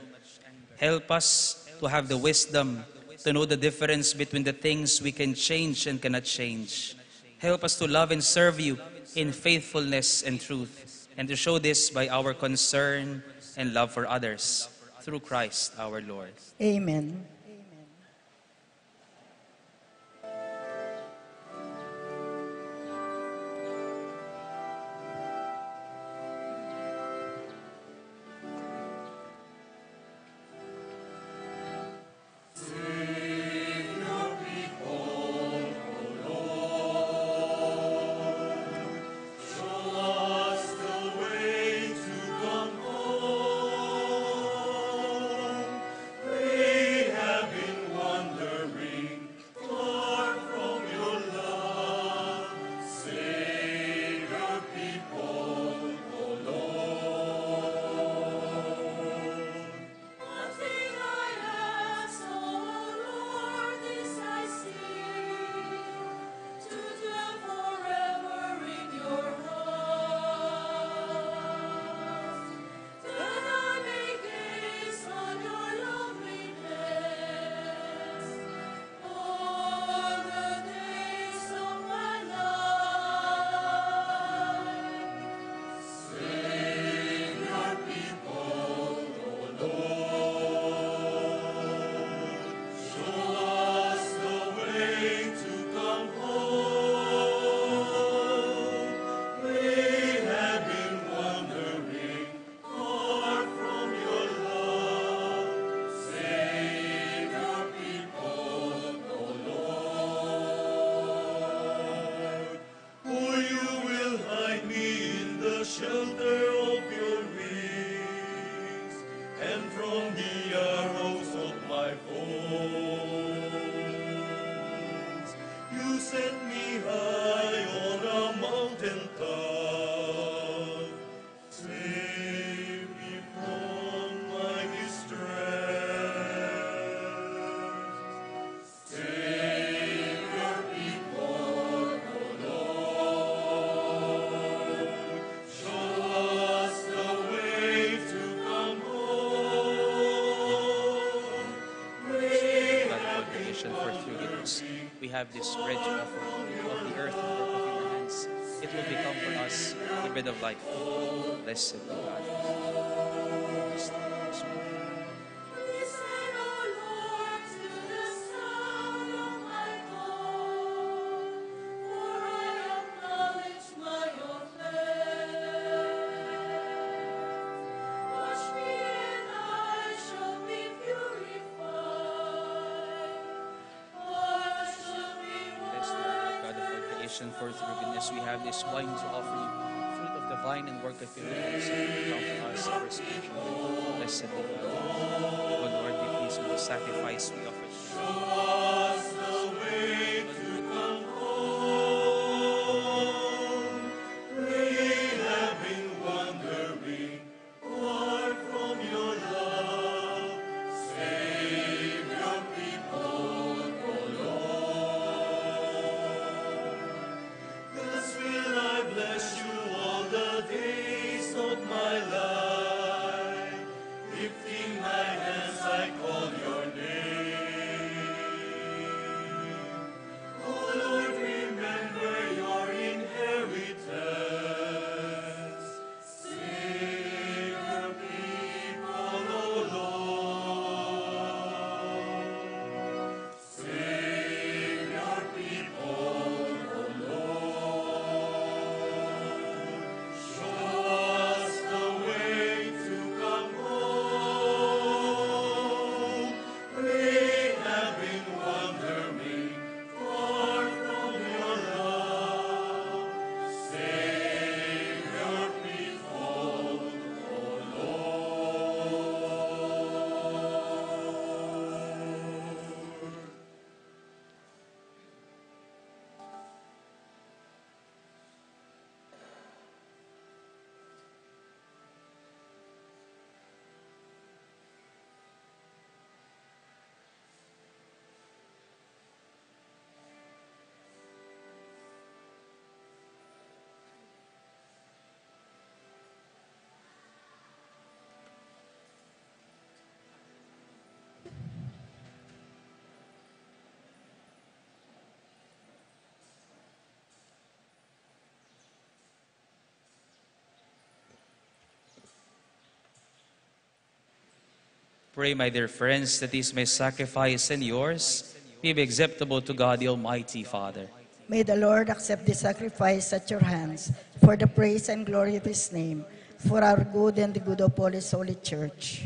Help us to have the wisdom to know the difference between the things we can change and cannot change. Help us to love and serve you in faithfulness and truth, and to show this by our concern and love for others, through Christ our Lord. Amen. One thing I ask, O Lord, this I seek, to dwell forever in your house, that I may gaze on your loveliness all the days of my life. Save your people, O Lord. Show us the way to come home. We have been wandering far from your love. Save your people, O Lord. For you will hide me in the shelter of your wings, and from the arrows of my foes. You set me high on a mountain top. Save me from my distress. Save your people, O Lord. Show us the way to come home. We God, for creation, for through gifts, we have this bread to offer of the earth and work of your hands. It will become for us the bread of life. Blessed be God. Listen, O Lord, to the sound of my call, for I acknowledge my offense. Wash me and I shall be purified. I shall be Blessed Lord, God of all creation, for through goodness we have this wine to offer you, fruit of the vine and work of your hands, and become for us our spiritual food. Blessed be God. O Lord, be pleased with the sacrifice we offer to you. us the way to come home. We have been wandering far from your love. Save your people, O Lord. Thus will I bless you all the days of my life. Lifting my hands, I call your name. Pray, my dear friends, that this my sacrifice and yours may be acceptable to God, the Almighty Father. May the Lord accept the sacrifice at your hands for the praise and glory of his name, for our good and the good of all his holy church.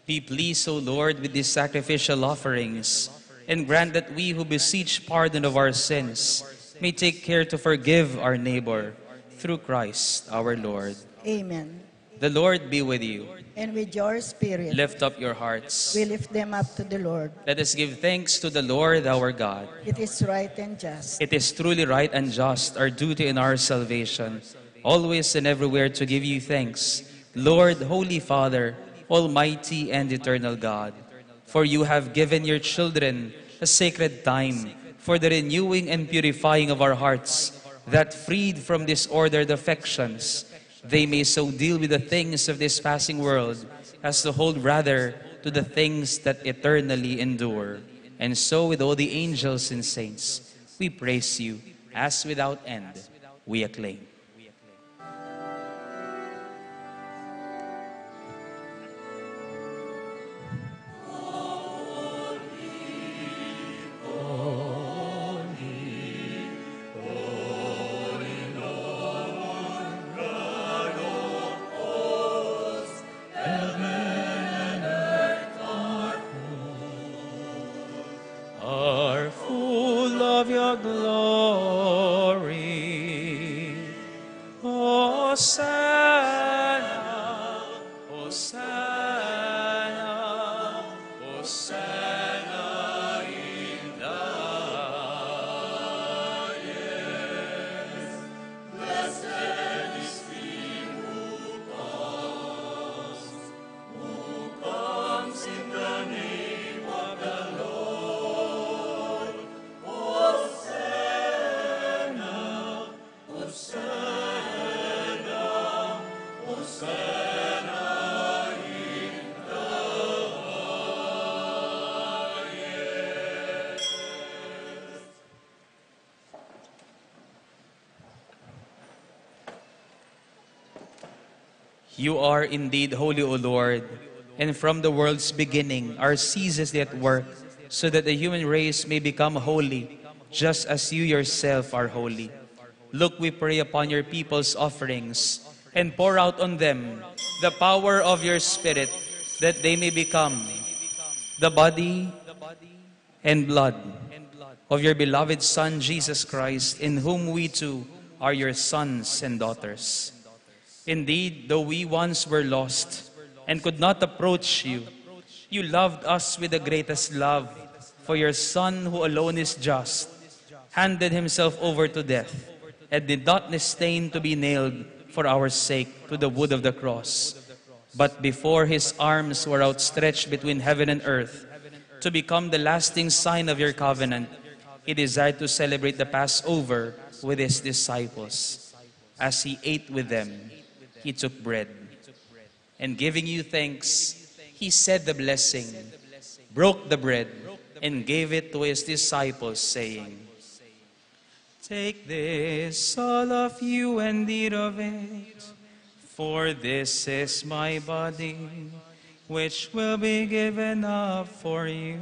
Be pleased, O Lord, with these sacrificial offerings, and grant that we who beseech pardon of our sins may take care to forgive our neighbor through Christ our Lord. Amen. The Lord be with you. And with your spirit, Lift up your hearts. we lift them up to the Lord. Let us give thanks to the Lord our God. It is right and just. It is truly right and just, our duty and our salvation, always and everywhere to give you thanks, Lord, Holy Father, Almighty and eternal God. For you have given your children a sacred time for the renewing and purifying of our hearts, that freed from disordered affections, they may so deal with the things of this passing world as to hold rather to the things that eternally endure. And so with all the angels and saints, we praise you as without end we acclaim. Are full of your glory. Hosanna, Hosanna, Hosanna in the highest. Blessed is he who comes in the name of the Lord. Hosanna, Hosanna, Hosanna in the highest. You are indeed holy, O Lord, and from the world's beginning are ceaselessly at work, so that the human race may become holy, just as you yourself are holy. Look, we pray, upon your people's offerings, and pour out on them the power of your Spirit, that they may become the body and blood of your beloved Son, Jesus Christ, in whom we too are your sons and daughters. Indeed, though we once were lost and could not approach you, you loved us with the greatest love, for your Son, who alone is just, handed himself over to death and did not disdain to be nailed for our sake to the wood of the cross. But before his arms were outstretched between heaven and earth, to become the lasting sign of your covenant, he desired to celebrate the Passover with his disciples. As he ate with them, he took bread, and giving you thanks, he said the blessing, broke the bread, and gave it to his disciples, saying, "Take this, all of you, and eat of it, for this is my body, which will be given up for you."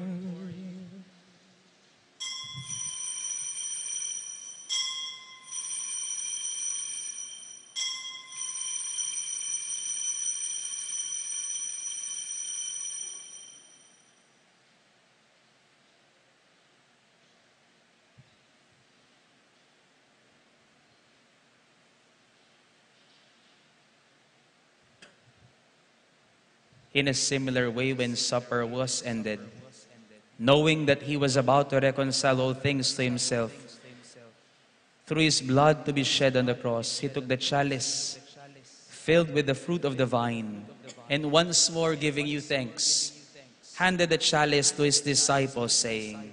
In a similar way, when supper was ended, knowing that he was about to reconcile all things to himself, through his blood to be shed on the cross, he took the chalice, filled with the fruit of the vine, and once more giving you thanks, handed the chalice to his disciples, saying,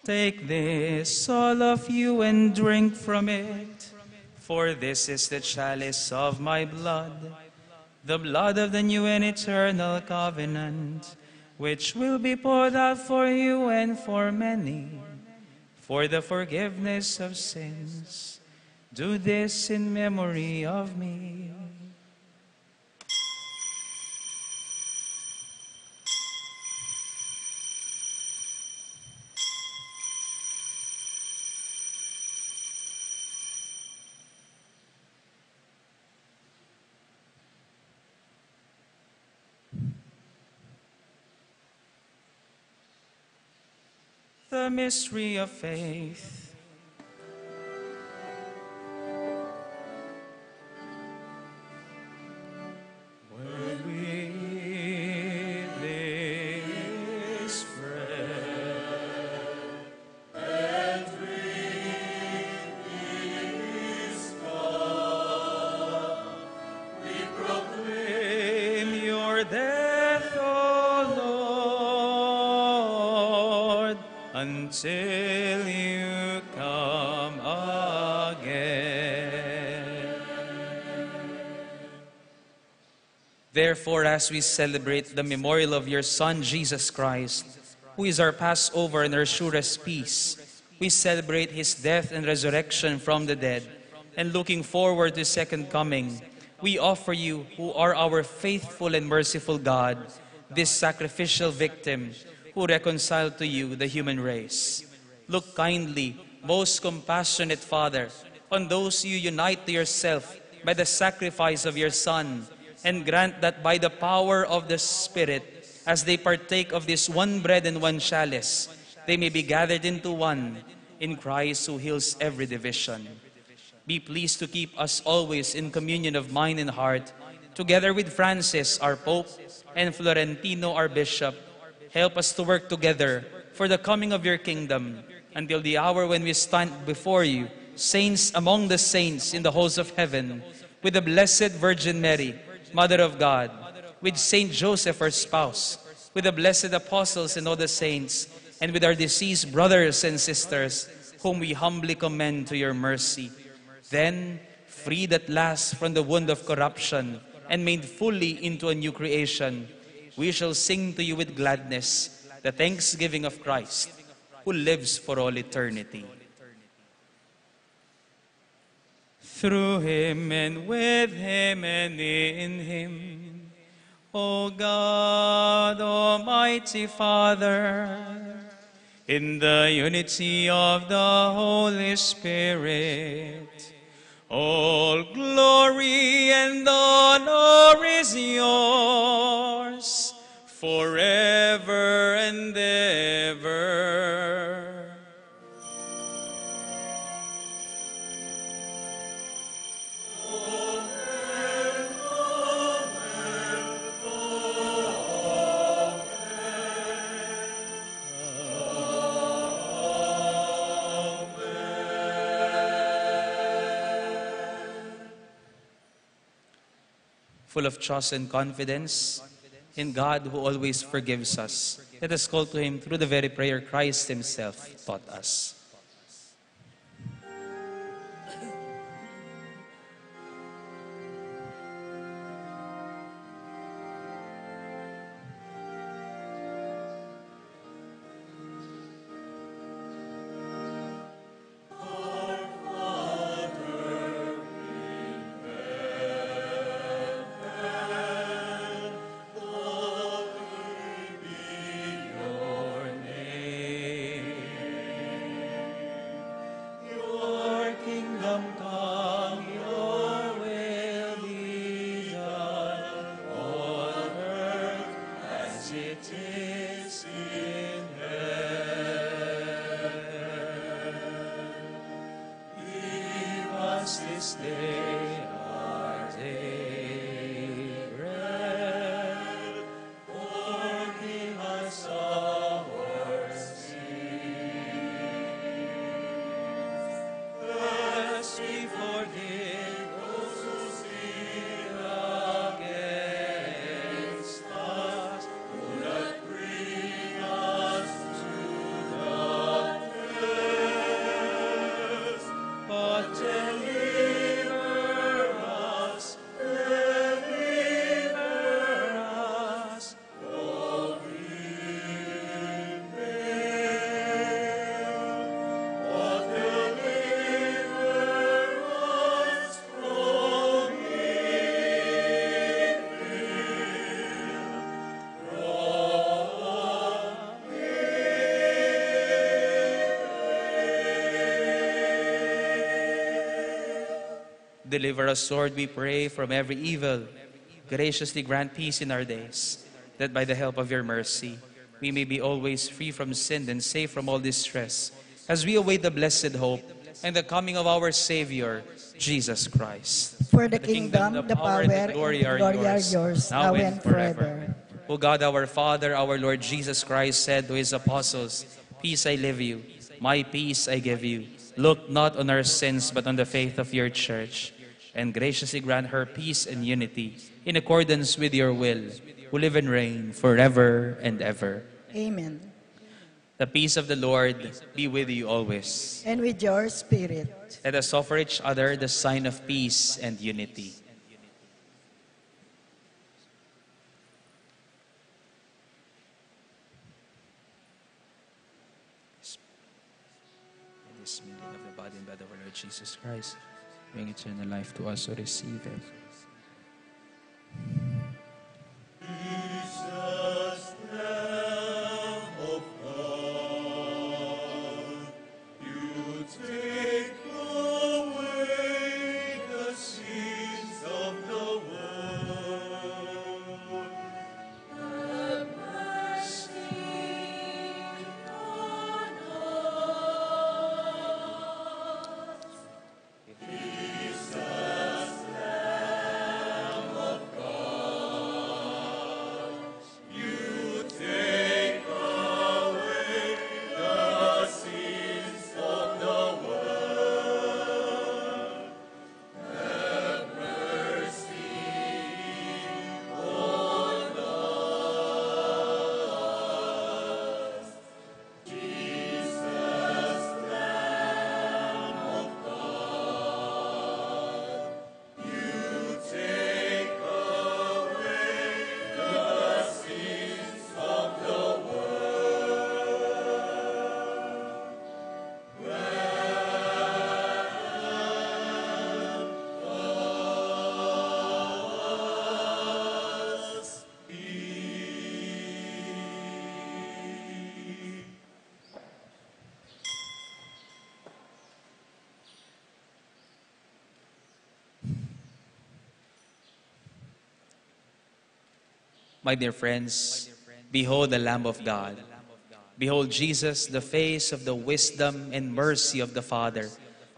"Take this, all of you, and drink from it, for this is the chalice of my blood, the blood of the new and eternal covenant, which will be poured out for you and for many, for the forgiveness of sins. Do this in memory of me." The mystery of faith. When we eat this bread and drink this cup, we proclaim your death, O Lord, until you come again. Therefore, as we celebrate the memorial of your Son, Jesus Christ, who is our Passover and our surest peace, we celebrate his death and resurrection from the dead, and looking forward to his second coming, we offer you, who are our faithful and merciful God, this sacrificial victim who reconciled to you the human race. Look kindly, most compassionate Father, on those you unite to yourself by the sacrifice of your Son, and grant that by the power of the Spirit, as they partake of this one bread and one chalice, they may be gathered into one in Christ who heals every division. Be pleased to keep us always in communion of mind and heart, together with Francis, our Pope, and Florentino, our Bishop. Help us to work together for the coming of your kingdom, until the hour when we stand before you, saints among the saints in the halls of heaven, with the Blessed Virgin Mary, Mother of God, with Saint Joseph, our spouse, with the blessed apostles and all the saints, and with our deceased brothers and sisters, whom we humbly commend to your mercy. Then, freed at last from the wound of corruption, and made fully into a new creation, we shall sing to you with gladness the thanksgiving of Christ, who lives for all eternity. Through him and with him and in him, O God, Almighty Father, in the unity of the Holy Spirit, all glory and honor is yours forever and ever. Full of trust and confidence in God who always forgives us, let us call to him through the very prayer Christ himself taught us. Deliver us, Lord, we pray, from every evil. Graciously grant peace in our days, that by the help of your mercy we may be always free from sin and safe from all distress, as we await the blessed hope and the coming of our Savior, Jesus Christ. For the kingdom, the power, and the glory are yours, now and forever. O God, our Father, our Lord Jesus Christ said to his apostles, "Peace I leave you, my peace I give you. Look not on our sins, but on the faith of your church, and graciously grant her peace and unity in accordance with your will, who live and reign forever and ever." Amen. The peace of the Lord be with you always. And with your spirit. Let us offer each other the sign of peace and unity. In this meeting of the body and blood of our Lord Jesus Christ, bring eternal life to us who receive it. Jesus, Lamb of God, you take away the sins of the world. Have mercy on us. Jesus, Lamb of God, you take away the sins of the world. Have mercy on us. Jesus, Lamb of God, you take away the sins of the world. My dear friends, behold the Lamb of God. Behold Jesus, the face of the wisdom and mercy of the Father.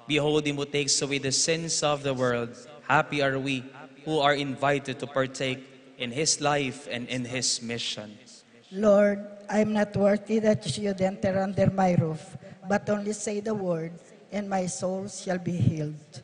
Behold him who takes away the sins of the world. Happy are we who are invited to partake in his life and in his mission. Lord, I am not worthy that you should enter under my roof, but only say the word, and my soul shall be healed.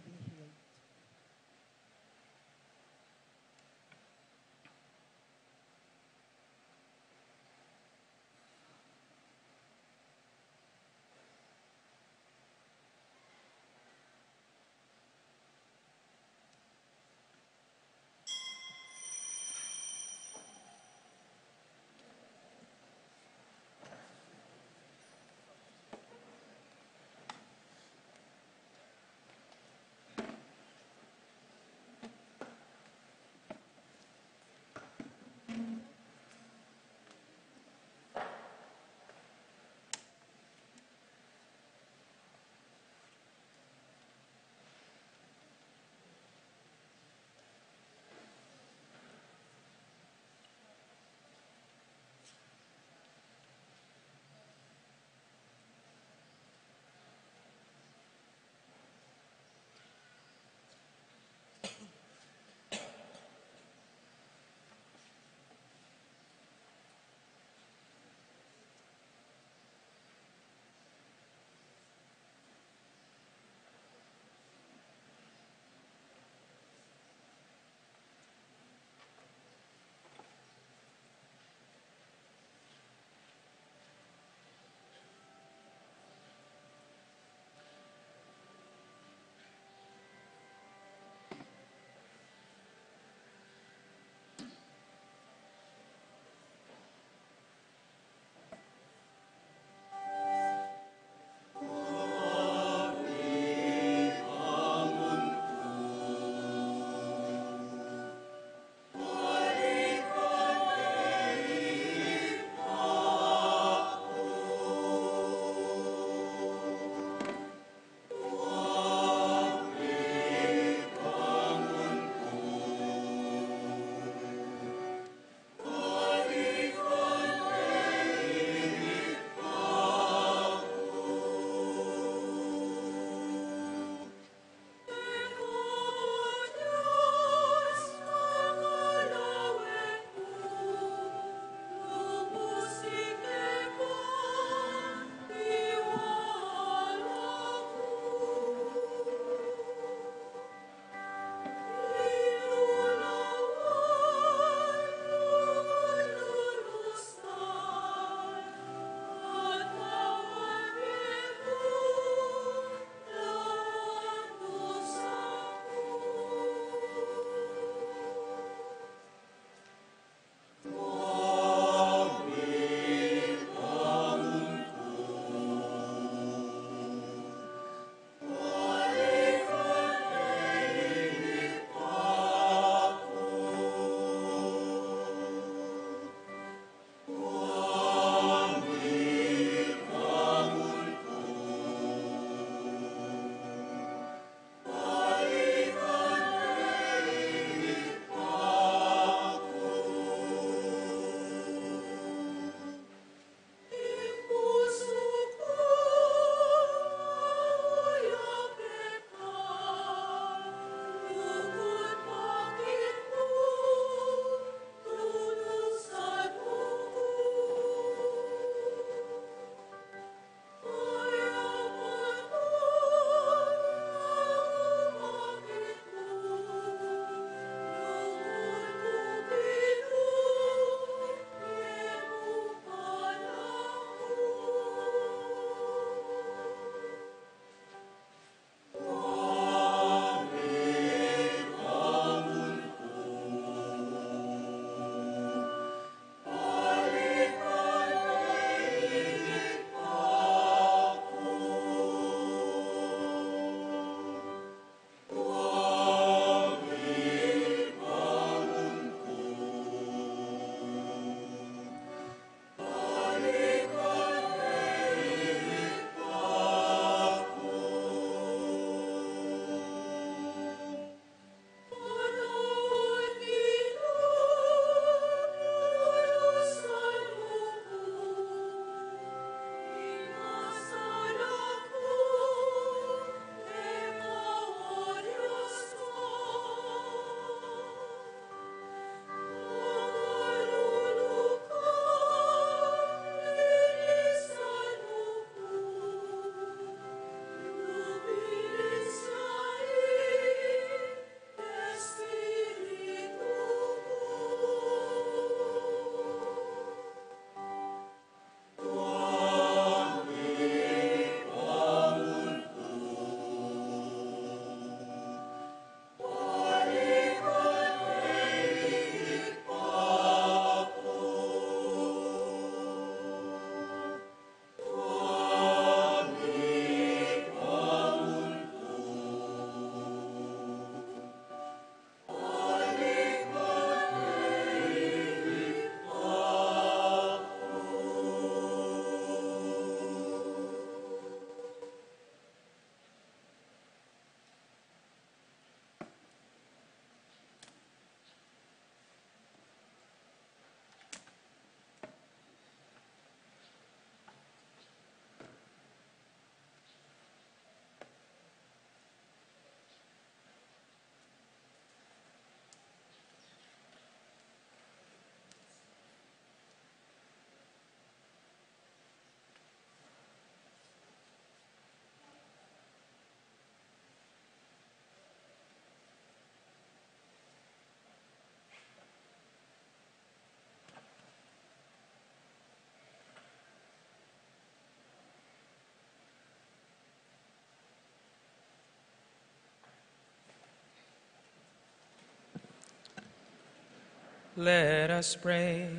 Let us pray.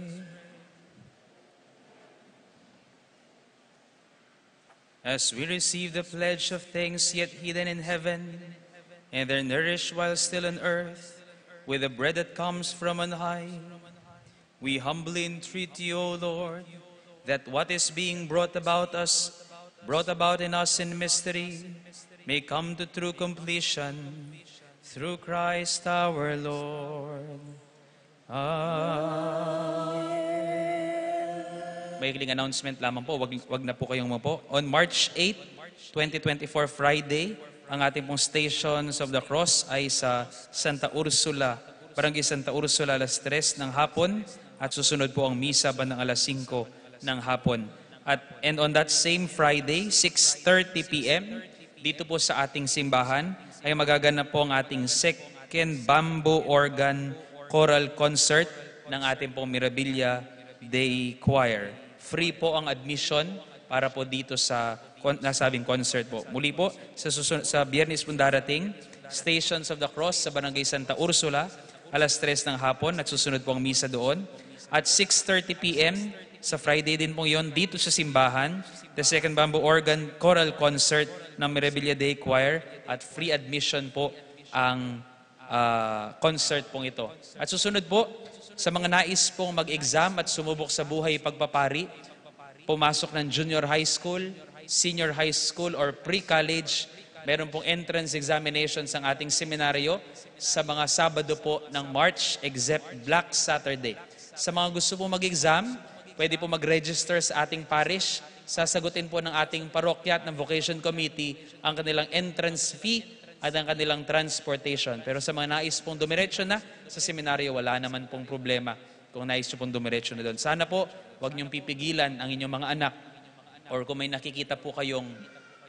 As we receive the pledge of things yet hidden in heaven, and are nourished while still on earth, with the bread that comes from on high, we humbly entreat you, O Lord, that what is being brought about in us in mystery, may come to true completion through Christ our Lord. Amen. Maikling announcement lamang po, wag na po kayong mapo. On March 8, 2024, Friday, ang ating pong Stations of the Cross ay sa Santa Ursula, Barangay Santa Ursula, alas 3 ng hapon, at susunod po ang misa bandang alas 5 ng hapon. And on that same Friday, 6:30 p.m., dito po sa ating simbahan, ay magaganap po ang ating second bamboo organ choral concert ng ating pong Mirabilia Day Choir. Free po ang admission para po dito sa nasabing concert po. Muli po, sa Biyernes pong darating, Stations of the Cross sa Barangay Santa Ursula, alas 3 ng hapon, at susunod po ang misa doon. At 6:30 p.m., sa Friday din po yon, dito sa simbahan, the second bamboo organ choral concert ng Mirabilia Day Choir, at free admission po ang concert pong ito. At susunod po, sa mga nais pong mag-exam at sumubok sa buhay pagpapari, pumasok ng junior high school, senior high school, or pre-college, meron pong entrance examinations ang ating seminaryo sa mga Sabado po ng March, except Black Saturday. Sa mga gusto pong mag-exam, pwede po mag-register sa ating parish. Sasagutin po ng ating parokya at ng vocation committee ang kanilang entrance fee at ang kanilang transportation. Pero sa mga nais pong dumiretso na sa seminaryo, wala naman pong problema kung nais nyo pong dumiretso na doon. Sana po, huwag nyong pipigilan ang inyong mga anak, or kung may nakikita po kayong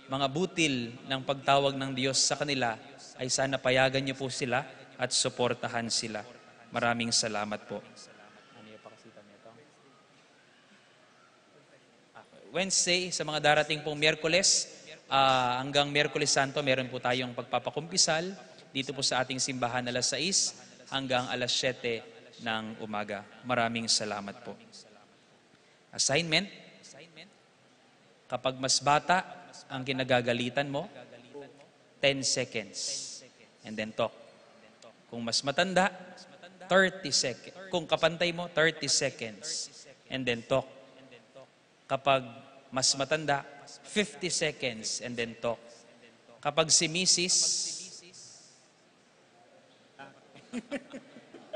mga butil ng pagtawag ng Diyos sa kanila, ay sana payagan nyo po sila at suportahan sila. Maraming salamat po. Wednesday, sa mga darating pong Miyerkules, hanggang Miyerkules Santo, meron po tayong pagpapakumpisal dito po sa ating simbahan alas 6 hanggang alas 7 ng umaga. Maraming salamat po. Assignment, kapag mas bata ang kinagagalitan mo, 10 seconds and then talk. Kung mas matanda, 30 seconds. Kung kapantay mo, 30 seconds and then talk. Kapag mas matanda, 50 seconds and then talk. Kapag si Mrs.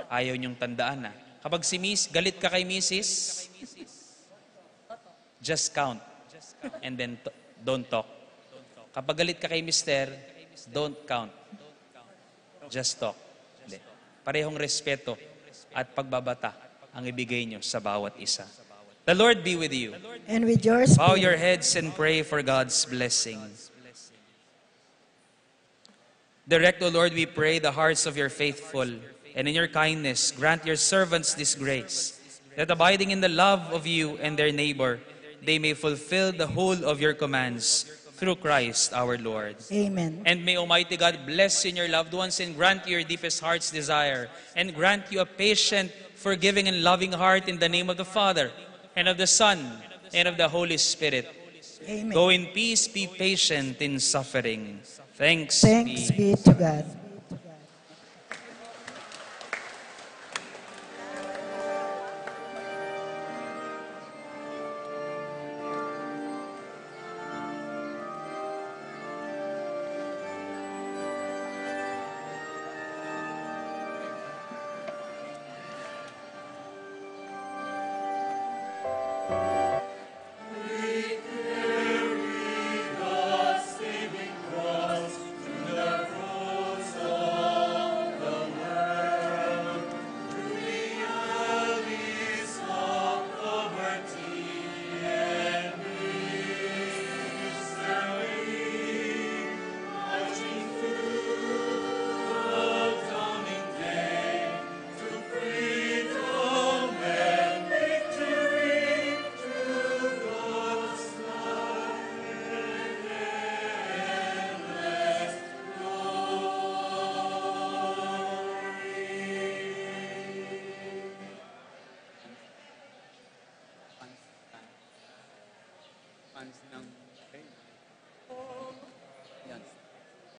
ayaw niyong tandaan na. Kapag si Miss, galit ka kay Mrs., just count and then don't talk. Kapag galit ka kay Mister, don't count. Just talk. Hindi. Parehong respeto at pagbabata ang ibigay niyo sa bawat isa. The Lord be with you. And with your spirit. Bow your heads and pray for God's blessing. Direct, O Lord, we pray, the hearts of your faithful, and in your kindness, grant your servants this grace, that abiding in the love of you and their neighbor, they may fulfill the whole of your commands through Christ our Lord. Amen. And may Almighty God bless you and your loved ones and grant you your deepest heart's desire, and grant you a patient, forgiving, and loving heart in the name of the Father, and of the Son, and of the Holy Spirit. Amen. Go in peace, be patient in suffering. Thanks be to God. Saving cross to the cross fans ng